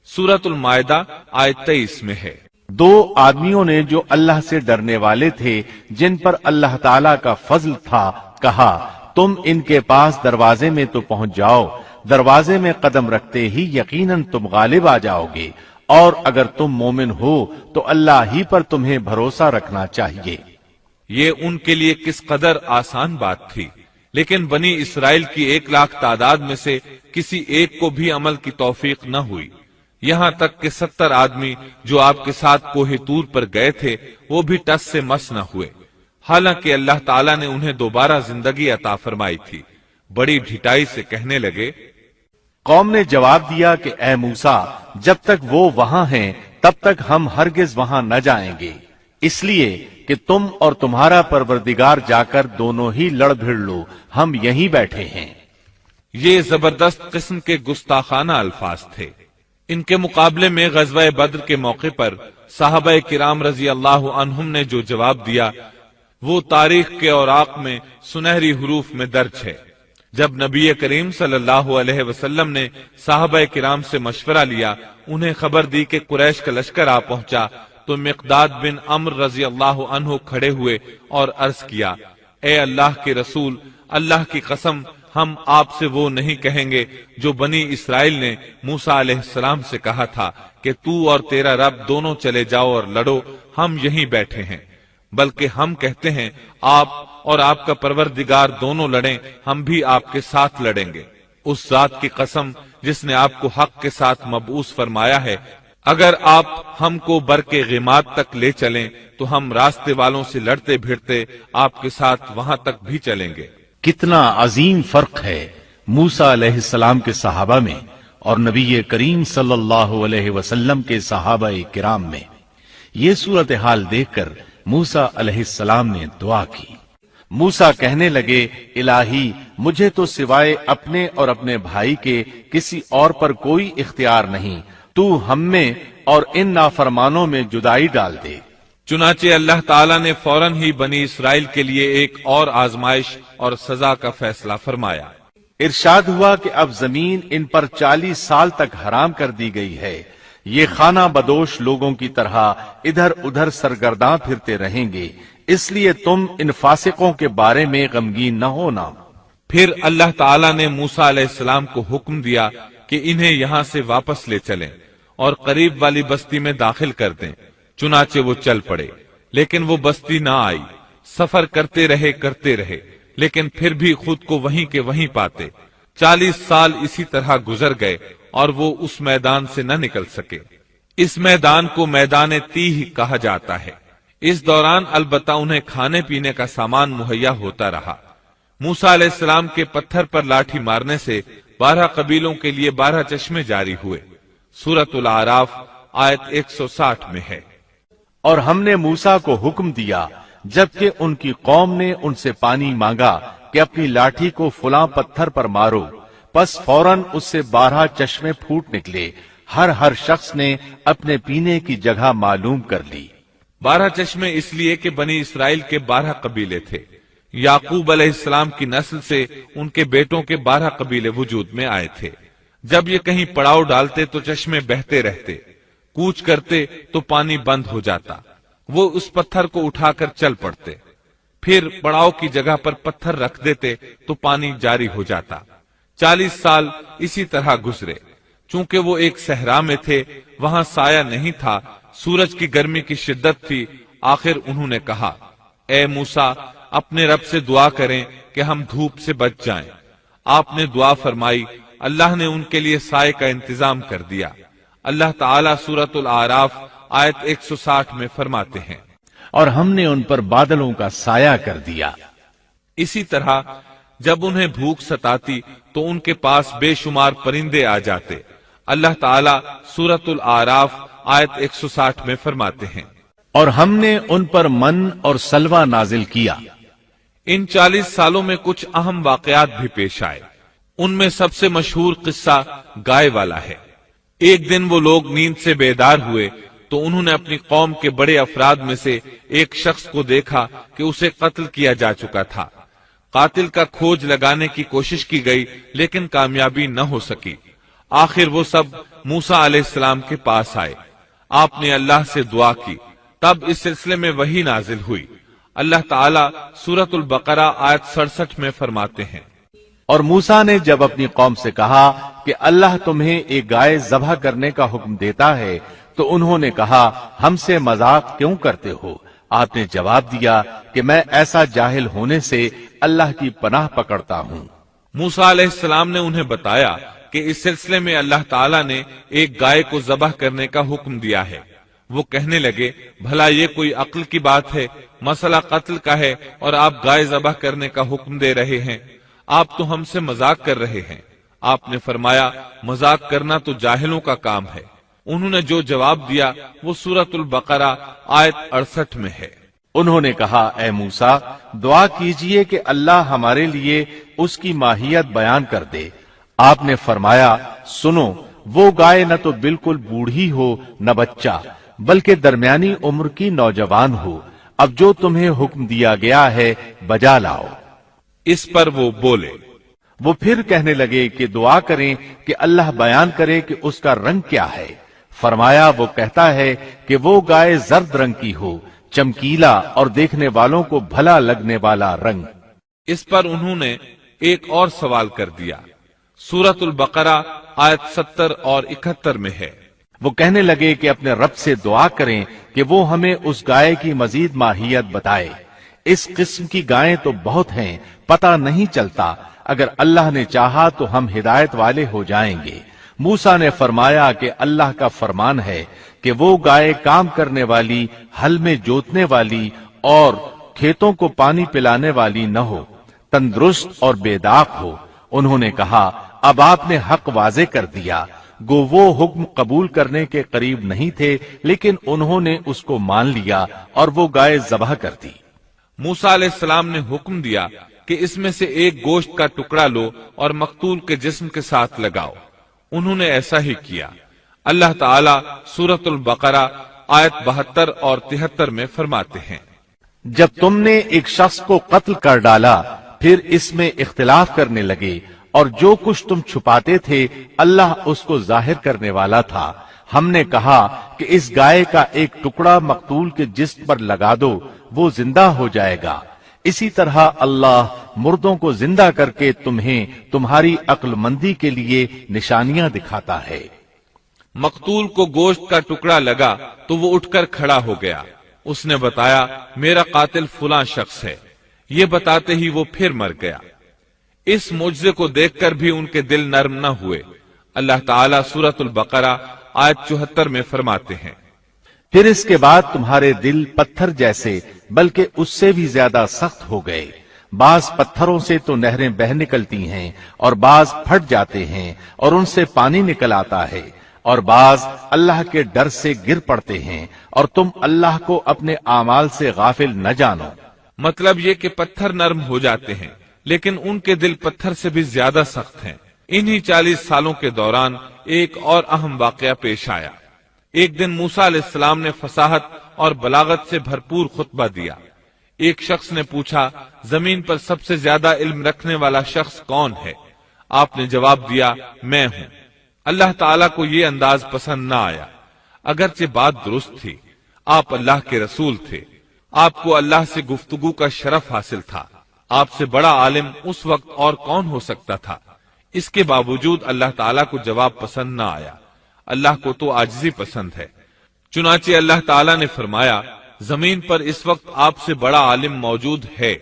S1: سورۃ المائدہ آیت 23 میں ہے،
S2: دو آدمیوں نے جو اللہ سے ڈرنے والے تھے، جن پر اللہ تعالی کا فضل تھا، کہا تم ان کے پاس دروازے میں تو پہنچ جاؤ، دروازے میں قدم رکھتے ہی یقیناً تم غالب آ جاؤ گے، اور اگر تم مومن ہو تو اللہ ہی پر تمہیں بھروسہ رکھنا چاہیے۔
S1: یہ ان کے لیے کس قدر آسان بات تھی، لیکن بنی اسرائیل کی 1 لاکھ تعداد میں سے کسی ایک کو بھی عمل کی توفیق نہ ہوئی، یہاں تک کہ 70 آدمی جو آپ کے ساتھ کوہ طور پر گئے تھے وہ بھی ٹس سے مس نہ ہوئے، حالانکہ اللہ تعالیٰ نے انہیں دوبارہ زندگی عطا فرمائی تھی۔ بڑی ڈھٹائی سے کہنے لگے،
S2: قوم نے جواب دیا کہ اے موسیٰ جب تک وہ وہاں ہیں تب تک ہم ہرگز وہاں نہ جائیں گے، اس لیے کہ تم اور تمہارا پروردگار جا کر دونوں ہی لڑ بھڑ لو، ہم یہیں بیٹھے ہیں۔
S1: یہ زبردست قسم کے گستاخانہ الفاظ تھے۔ ان کے مقابلے میں غزوہ بدر کے موقع پر صحابہ کرام رضی اللہ عنہم نے جو جواب دیا وہ تاریخ کے اوراق میں سنہری حروف میں درج ہے۔ جب نبی کریم صلی اللہ علیہ وسلم نے صحابہ کرام سے مشورہ لیا، انہیں خبر دی کہ قریش کا لشکر آ پہنچا، تو مقداد بن عمرو رضی اللہ عنہ کھڑے ہوئے اور عرض کیا، اے اللہ کے رسول، اللہ کی قسم ہم آپ سے وہ نہیں کہیں گے جو بنی اسرائیل نے موسیٰ علیہ السلام سے کہا تھا کہ تو اور تیرا رب دونوں چلے جاؤ اور لڑو، ہم یہیں بیٹھے ہیں، بلکہ ہم کہتے ہیں آپ اور آپ کا پروردگار دونوں لڑیں، ہم بھی آپ کے ساتھ لڑیں گے۔ اس ذات کی قسم جس نے آپ کو حق کے ساتھ مبعوث فرمایا ہے، اگر آپ ہم کو برق غیمات تک لے چلیں تو ہم راستے والوں سے لڑتے بھیڑتے آپ کے ساتھ وہاں تک بھی چلیں گے۔
S2: کتنا عظیم فرق ہے موسیٰ علیہ السلام کے صحابہ میں اور نبی کریم صلی اللہ علیہ وسلم کے صحابہ کرام میں۔ یہ صورتحال دیکھ کر موسیٰ علیہ السلام نے دعا کی۔ موسیٰ کہنے لگے، الہی مجھے تو سوائے اپنے اور اپنے بھائی کے کسی اور پر کوئی اختیار نہیں، تو ہم میں اور ان نافرمانوں میں جدائی ڈال دے۔
S1: چنانچہ اللہ تعالیٰ نے فوراً ہی بنی اسرائیل کے لیے ایک اور آزمائش اور سزا کا فیصلہ فرمایا۔
S2: ارشاد ہوا کہ اب زمین ان پر 40 سال تک حرام کر دی گئی ہے، یہ خانہ بدوش لوگوں کی طرح ادھر ادھر سرگرداں پھرتے رہیں گے، اس لیے تم ان فاسقوں کے بارے میں غمگین نہ ہونا۔
S1: پھر اللہ تعالیٰ نے موسیٰ علیہ السلام کو حکم دیا کہ انہیں یہاں سے واپس لے چلیں اور قریب والی بستی میں داخل کر دیں۔ چنانچہ وہ چل پڑے، لیکن وہ بستی نہ آئی۔ سفر کرتے رہے لیکن پھر بھی خود کو وہیں کے وہیں پاتے۔ 40 سال اسی طرح گزر گئے اور وہ اس میدان سے نہ نکل سکے۔ اس میدان کو میدان تیہ کہا جاتا ہے۔ اس دوران البتہ انہیں کھانے پینے کا سامان مہیا ہوتا رہا۔ موسیٰ علیہ السلام کے پتھر پر لاٹھی مارنے سے 12 قبیلوں کے لیے 12 چشمے جاری ہوئے۔ سورۃ الاعراف آیت 160 میں ہے۔
S2: اور ہم نے موسیٰ کو حکم دیا جبکہ ان کی قوم نے ان سے پانی مانگا کہ اپنی لاٹھی کو فلاں پتھر پر مارو، پس فوراً اس سے 12 چشمے پھوٹ نکلے، ہر شخص نے اپنے پینے کی جگہ معلوم کر لی۔
S1: 12 چشمے اس لیے کہ بنی اسرائیل کے 12 قبیلے تھے۔ یعقوب علیہ السلام کی نسل سے ان کے بیٹوں کے 12 قبیلے وجود میں آئے تھے۔ جب یہ کہیں پڑاؤ ڈالتے تو چشمے بہتے رہتے، کوچ کرتے تو پانی بند ہو جاتا، وہ اس پتھر کو اٹھا کر چل پڑتے، پھر پڑاؤ کی جگہ پر پتھر رکھ دیتے تو پانی جاری ہو جاتا۔ 40 سال اسی طرح گزرے۔ چونکہ وہ ایک صحرا میں تھے، وہاں سایہ نہیں تھا، سورج کی گرمی کی شدت تھی، آخر انہوں نے کہا، اے موسیٰ اپنے رب سے دعا کریں کہ ہم دھوپ سے بچ جائیں۔ آپ نے دعا فرمائی، اللہ نے ان کے لیے سائے کا انتظام کر دیا۔ اللہ تعالیٰ سورۃ الاعراف آیت 160 میں فرماتے ہیں،
S2: اور ہم نے ان پر بادلوں کا سایہ کر دیا۔
S1: اسی طرح جب انہیں بھوک ستاتی تو ان کے پاس بے شمار پرندے آ جاتے۔ اللہ تعالیٰ سورۃ الاعراف آیت 160 میں فرماتے ہیں،
S2: اور ہم نے ان پر من اور سلوہ نازل کیا۔
S1: ان 40 سالوں میں کچھ اہم واقعات بھی پیش آئے۔ ان میں سب سے مشہور قصہ گائے والا ہے۔ ایک دن وہ لوگ نیند سے بیدار ہوئے تو انہوں نے اپنی قوم کے بڑے افراد میں سے ایک شخص کو دیکھا کہ اسے قتل کیا جا چکا تھا۔ قاتل کا کھوج لگانے کی کوشش کی گئی لیکن کامیابی نہ ہو سکی۔ آخر وہ سب موسیٰ علیہ السلام کے پاس آئے۔ آپ نے اللہ سے دعا کی، تب اس سلسلے میں وحی نازل ہوئی۔ اللہ تعالیٰ سورۃ البقرہ آیت 67 میں فرماتے ہیں،
S2: اور موسیٰ نے جب اپنی قوم سے کہا کہ اللہ تمہیں ایک گائے ذبح کرنے کا حکم دیتا ہے تو انہوں نے کہا، ہم سے مذاق کیوں کرتے ہو؟ آپ نے جواب دیا کہ میں ایسا جاہل ہونے سے اللہ کی پناہ پکڑتا ہوں۔
S1: موسیٰ علیہ السلام نے انہیں بتایا کہ اس سلسلے میں اللہ تعالیٰ نے ایک گائے کو ذبح کرنے کا حکم دیا ہے۔ وہ کہنے لگے، بھلا یہ کوئی عقل کی بات ہے؟ مسئلہ قتل کا ہے اور آپ گائے ذبح کرنے کا حکم دے رہے ہیں، آپ تو ہم سے مذاق کر رہے ہیں۔ آپ نے فرمایا، مذاق کرنا تو جاہلوں کا کام ہے۔ انہوں نے جو جواب دیا وہ سورۃ البقرہ آیت 68 میں ہے۔
S2: انہوں نے کہا اے موسیٰ دعا کیجئے کہ اللہ ہمارے لیے اس کی ماہیت بیان کر دے۔ آپ نے فرمایا سنو وہ گائے نہ تو بالکل بوڑھی ہو نہ بچہ بلکہ درمیانی عمر کی نوجوان ہو، اب جو تمہیں حکم دیا گیا ہے بجا لاؤ۔
S1: اس پر وہ بولے۔
S2: وہ پھر کہنے لگے کہ دعا کریں کہ اللہ بیان کرے کہ اس کا رنگ کیا ہے۔ فرمایا وہ کہتا ہے کہ وہ گائے زرد رنگ کی ہو، چمکیلا اور دیکھنے والوں کو بھلا لگنے والا رنگ۔
S1: اس پر انہوں نے ایک اور سوال کر دیا۔ سورۃ البقرہ آیت 70 اور 71 میں ہے۔
S2: وہ کہنے لگے کہ اپنے رب سے دعا کریں کہ وہ ہمیں اس گائے کی مزید ماہیت بتائے۔ اس قسم کی گائیں تو بہت ہیں، پتہ نہیں چلتا، اگر اللہ نے چاہا تو ہم ہدایت والے ہو جائیں گے۔ موسیٰ نے فرمایا کہ اللہ کا فرمان ہے کہ وہ گائے کام کرنے والی، ہل میں جوتنے والی اور کھیتوں کو پانی پلانے والی نہ ہو، تندرست اور بے داغ ہو۔ انہوں نے کہا اب آپ نے حق واضح کر دیا۔ گو وہ حکم قبول کرنے کے قریب نہیں تھے، لیکن انہوں نے اس کو مان لیا اور وہ گائے ذبح کر دی۔
S1: موسیٰ علیہ السلام نے حکم دیا کہ اس میں سے ایک گوشت کا ٹکڑا لو اور مقتول کے جسم کے ساتھ لگاؤ۔ انہوں نے ایسا ہی کیا۔ اللہ تعالی سورۃ البقرہ آیت 72 اور 73 میں فرماتے ہیں،
S2: جب تم نے ایک شخص کو قتل کر ڈالا پھر اس میں اختلاف کرنے لگے اور جو کچھ تم چھپاتے تھے اللہ اس کو ظاہر کرنے والا تھا، ہم نے کہا کہ اس گائے کا ایک ٹکڑا مقتول کے جسم پر لگا دو، وہ زندہ ہو جائے گا۔ اسی طرح اللہ مردوں کو زندہ کر کے تمہیں تمہاری عقل مندی کے لیے نشانیاں دکھاتا ہے۔
S1: مقتول کو گوشت کا ٹکڑا لگا تو وہ اٹھ کر کھڑا ہو گیا۔ اس نے بتایا میرا قاتل فلاں شخص ہے۔ یہ بتاتے ہی وہ پھر مر گیا۔ اس معجزے کو دیکھ کر بھی ان کے دل نرم نہ ہوئے۔ اللہ تعالیٰ سورۃ البقرہ آیت 74 میں فرماتے ہیں،
S2: پھر اس کے بعد تمہارے دل پتھر جیسے بلکہ اس سے بھی زیادہ سخت ہو گئے۔ بعض پتھروں سے تو نہریں بہہ نکلتی ہیں اور بعض پھٹ جاتے ہیں اور ان سے پانی نکل آتا ہے، اور بعض اللہ کے ڈر سے گر پڑتے ہیں، اور تم اللہ کو اپنے اعمال سے غافل نہ جانو۔
S1: مطلب یہ کہ پتھر نرم ہو جاتے ہیں لیکن ان کے دل پتھر سے بھی زیادہ سخت ہیں۔ انہی 40 سالوں کے دوران ایک اور اہم واقعہ پیش آیا۔ ایک دن موسیٰ علیہ السلام نے فصاحت اور بلاغت سے بھرپور خطبہ دیا۔ ایک شخص نے پوچھا زمین پر سب سے زیادہ علم رکھنے والا شخص کون ہے؟ آپ نے جواب دیا میں ہوں۔ اللہ تعالیٰ کو یہ انداز پسند نہ آیا، اگرچہ بات درست تھی، آپ اللہ کے رسول تھے، آپ کو اللہ سے گفتگو کا شرف حاصل تھا، آپ سے بڑا عالم اس وقت اور کون ہو سکتا تھا؟ اس کے باوجود اللہ تعالیٰ کو جواب پسند نہ آیا۔ اللہ کو تو عاجزی پسند ہے۔ چنانچہ اللہ تعالیٰ نے فرمایا زمین پر اس وقت آپ سے بڑا عالم موجود ہے۔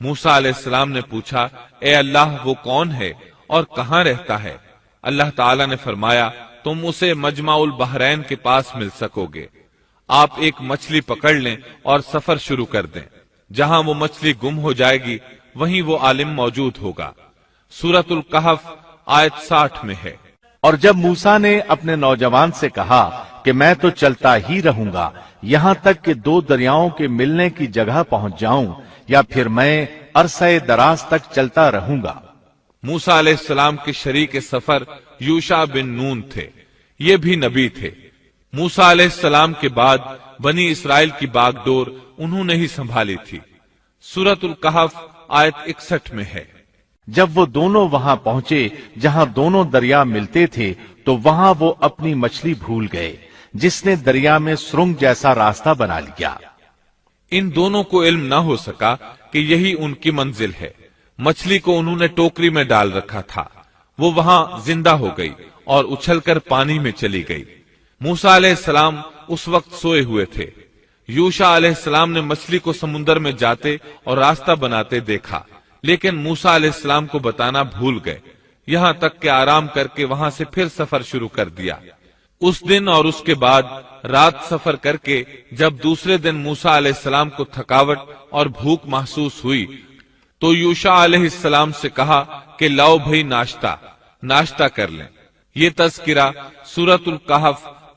S1: موسیٰ علیہ السلام نے پوچھا اے اللہ وہ کون ہے اور کہاں رہتا ہے؟ اللہ تعالیٰ نے فرمایا تم اسے مجمع البحرین کے پاس مل سکو گے۔ آپ ایک مچھلی پکڑ لیں اور سفر شروع کر دیں، جہاں وہ مچھلی گم ہو جائے گی وہیں وہ عالم موجود ہوگا۔ سورۃ الکہف آیت 60 میں ہے۔
S2: اور جب موسیٰ نے اپنے نوجوان سے کہا کہ میں تو چلتا ہی رہوں گا یہاں تک کہ 2 دریاؤں کے ملنے کی جگہ پہنچ جاؤں، یا پھر میں عرصہ دراز تک چلتا رہوں گا۔
S1: موسیٰ علیہ السلام کے شریک سفر یوشع بن نون تھے، یہ بھی نبی تھے۔ موسیٰ علیہ السلام کے بعد بنی اسرائیل کی باغ ڈور انہوں نے ہی سنبھالی تھی۔ سورۃ الکہف آیت 61 میں ہے۔
S2: جب وہ دونوں وہاں پہنچے جہاں دونوں دریا ملتے تھے تو وہاں وہ اپنی مچھلی بھول گئے، جس نے دریا میں سرنگ جیسا راستہ بنا لیا۔
S1: ان دونوں کو علم نہ ہو سکا کہ یہی ان کی منزل ہے۔ مچھلی کو انہوں نے ٹوکری میں ڈال رکھا تھا، وہ وہاں زندہ ہو گئی اور اچھل کر پانی میں چلی گئی۔ موسیٰ علیہ السلام اس وقت سوئے ہوئے تھے۔ یوشع علیہ السلام نے مچھلی کو سمندر میں جاتے اور راستہ بناتے دیکھا، لیکن موسیٰ علیہ السلام کو بتانا بھول گئے، یہاں تک کہ آرام کر کے وہاں سے پھر سفر شروع کر دیا۔ اس دن اور اس کے بعد رات سفر کر کے جب دوسرے دن موسیٰ علیہ السلام کو تھکاوٹ اور بھوک محسوس ہوئی تو یوشع علیہ السلام سے کہا کہ لاؤ بھئی ناشتہ کر لیں۔ یہ تذکرہ سورۃ الکہف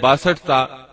S1: 62 تا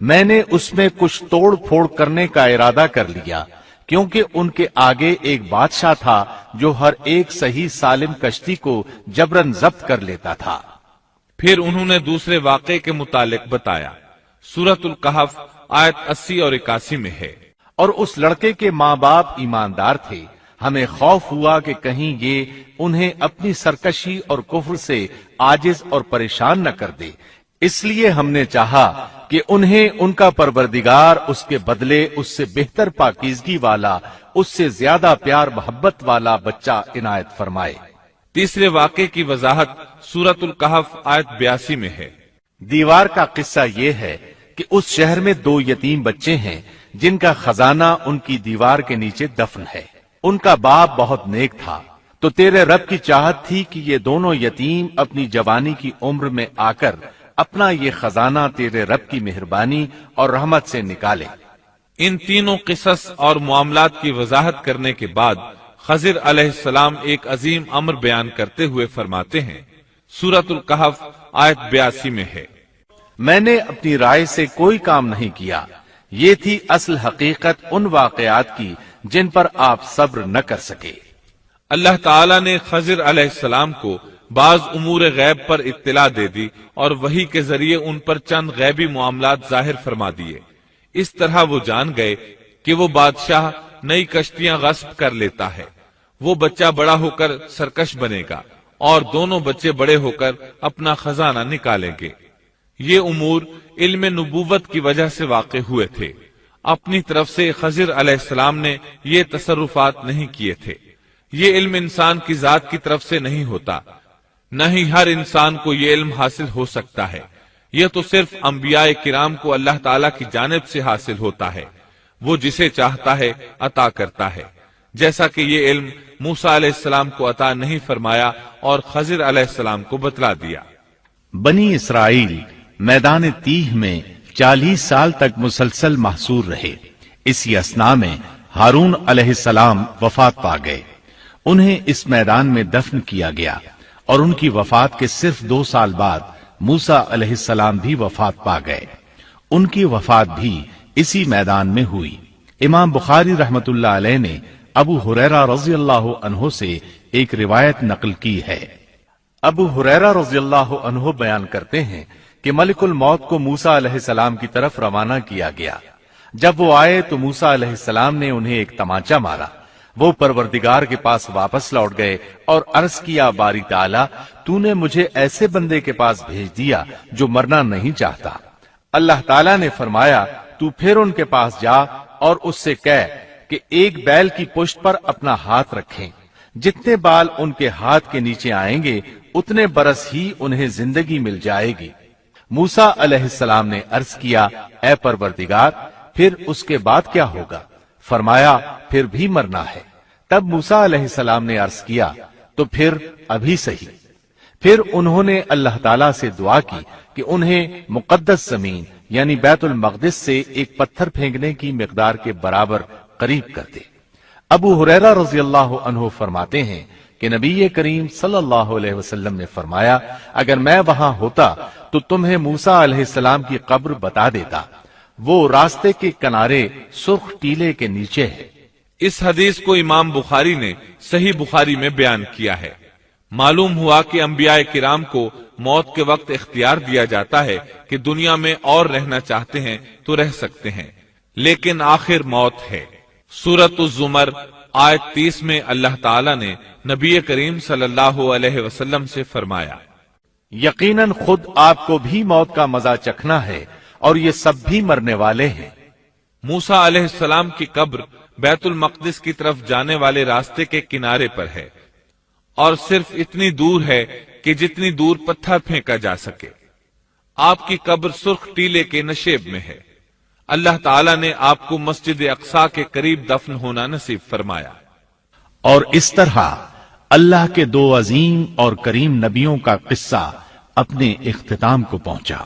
S2: میں نے اس میں کچھ توڑ پھوڑ کرنے کا ارادہ کر لیا، کیونکہ ان کے آگے ایک بادشاہ تھا جو ہر ایک صحیح سالم کشتی کو جبرن ضبط کر لیتا تھا۔
S1: پھر انہوں نے دوسرے واقعے کے متعلق بتایا۔ سورۃ الکہف آیت 80 اور 81 میں ہے،
S2: اور اس لڑکے کے ماں باپ ایماندار تھے، ہمیں خوف ہوا کہ کہیں یہ انہیں اپنی سرکشی اور کفر سے عاجز اور پریشان نہ کر دے، اس لیے ہم نے چاہا کہ انہیں ان کا پروردگار اس کے بدلے اس سے بہتر پاکیزگی والا، اس سے زیادہ پیار محبت والا بچہ عنایت فرمائے۔
S1: تیسرے واقعے کی وضاحت سورۃ الکہف آیت 82 میں ہے۔
S2: دیوار کا قصہ یہ ہے کہ اس شہر میں 2 یتیم بچے ہیں جن کا خزانہ ان کی دیوار کے نیچے دفن ہے۔ ان کا باپ بہت نیک تھا، تو تیرے رب کی چاہت تھی کہ یہ دونوں یتیم اپنی جوانی کی عمر میں آ کر اپنا یہ خزانہ تیرے رب کی مہربانی اور رحمت سے نکالے۔
S1: ان تینوں قصص اور معاملات کی وضاحت کرنے کے بعد خضر علیہ السلام ایک عظیم امر بیان کرتے ہوئے فرماتے ہیں۔ سورۃ الکہف آیت 82 میں ہے،
S2: میں نے اپنی رائے سے کوئی کام نہیں کیا، یہ تھی اصل حقیقت ان واقعات کی جن پر آپ صبر نہ کر سکے۔
S1: اللہ تعالیٰ نے خضر علیہ السلام کو بعض امور غیب پر اطلاع دے دی اور وحی کے ذریعے ان پر چند غیبی معاملات ظاہر فرما دیے۔ اس طرح وہ جان گئے کہ وہ بادشاہ نئی کشتیاں غصب کر لیتا ہے، وہ بچہ بڑا ہو کر سرکش بنے گا اور دونوں بچے بڑے ہو کر اپنا خزانہ نکالیں گے۔ یہ امور علم نبوت کی وجہ سے واقع ہوئے تھے، اپنی طرف سے خضر علیہ السلام نے یہ تصرفات نہیں کیے تھے۔ یہ علم انسان کی ذات کی طرف سے نہیں ہوتا، نہ ہی ہر انسان کو یہ علم حاصل ہو سکتا ہے، یہ تو صرف انبیاء کرام کو اللہ تعالیٰ کی جانب سے حاصل ہوتا ہے، وہ جسے چاہتا ہے عطا کرتا ہے، جیسا کہ یہ علم موسیٰ علیہ السلام کو عطا نہیں فرمایا اور خضر علیہ السلام کو بتلا دیا۔
S2: بنی اسرائیل میدان تیہ میں 40 سال تک مسلسل محصور رہے۔ اسی اثناء میں ہارون علیہ السلام وفات پا گئے، انہیں اس میدان میں دفن کیا گیا، اور ان کی وفات کے صرف 2 سال بعد موسیٰ علیہ السلام بھی وفات پا گئے، ان کی وفات بھی اسی میدان میں ہوئی۔ امام بخاری رحمت اللہ علیہ نے ابو ہریرہ رضی اللہ عنہ سے ایک روایت نقل کی ہے۔ ابو ہریرہ رضی اللہ عنہ بیان کرتے ہیں کہ ملک الموت کو موسیٰ علیہ السلام کی طرف روانہ کیا گیا۔ جب وہ آئے تو موسیٰ علیہ السلام نے انہیں ایک تمانچہ مارا، وہ پروردگار کے پاس واپس لوٹ گئے اور عرض کیا، باری تعالیٰ تو نے مجھے ایسے بندے کے پاس بھیج دیا جو مرنا نہیں چاہتا۔ اللہ تعالیٰ نے فرمایا، تو پھر ان کے پاس جا اور اس سے کہہ کہ ایک بیل کی پشت پر اپنا ہاتھ رکھیں، جتنے بال ان کے ہاتھ کے نیچے آئیں گے اتنے برس ہی انہیں زندگی مل جائے گی۔ موسیٰ علیہ السلام نے عرض کیا، اے پروردگار پھر اس کے بعد کیا ہوگا؟ فرمایا، پھر بھی مرنا ہے۔ تب موسیٰ علیہ السلام نے عرض کیا، تو پھر ابھی صحیح۔ پھر انہوں نے اللہ تعالیٰ سے دعا کی کہ انہیں مقدس زمین یعنی بیت المقدس سے ایک پتھر پھینکنے کی مقدار کے برابر قریب کر دے۔ ابو ہریرہ رضی اللہ عنہ فرماتے ہیں کہ نبی کریم صلی اللہ علیہ وسلم نے فرمایا، اگر میں وہاں ہوتا تو تمہیں موسیٰ علیہ السلام کی قبر بتا دیتا، وہ راستے کے کنارے سرخ ٹیلے کے نیچے ہے۔
S1: اس حدیث کو امام بخاری نے صحیح بخاری میں بیان کیا ہے۔ معلوم ہوا کہ انبیاء کرام کو موت کے وقت اختیار دیا جاتا ہے کہ دنیا میں اور رہنا چاہتے ہیں تو رہ سکتے ہیں، لیکن آخر موت ہے۔ سورۃ الزمر آیت 30 میں اللہ تعالیٰ نے نبی کریم صلی اللہ علیہ وسلم سے فرمایا،
S2: یقیناً خود آپ کو بھی موت کا مزہ چکھنا ہے اور یہ سب بھی مرنے والے ہیں۔
S1: موسیٰ علیہ السلام کی قبر بیت المقدس کی طرف جانے والے راستے کے کنارے پر ہے اور صرف اتنی دور ہے کہ جتنی دور پتھر پھینکا جا سکے۔ آپ کی قبر سرخ ٹیلے کے نشیب میں ہے۔ اللہ تعالیٰ نے آپ کو مسجد اقصی کے قریب دفن ہونا نصیب فرمایا۔
S2: اور اس طرح اللہ کے 2 عظیم اور کریم نبیوں کا قصہ اپنے اختتام کو پہنچا۔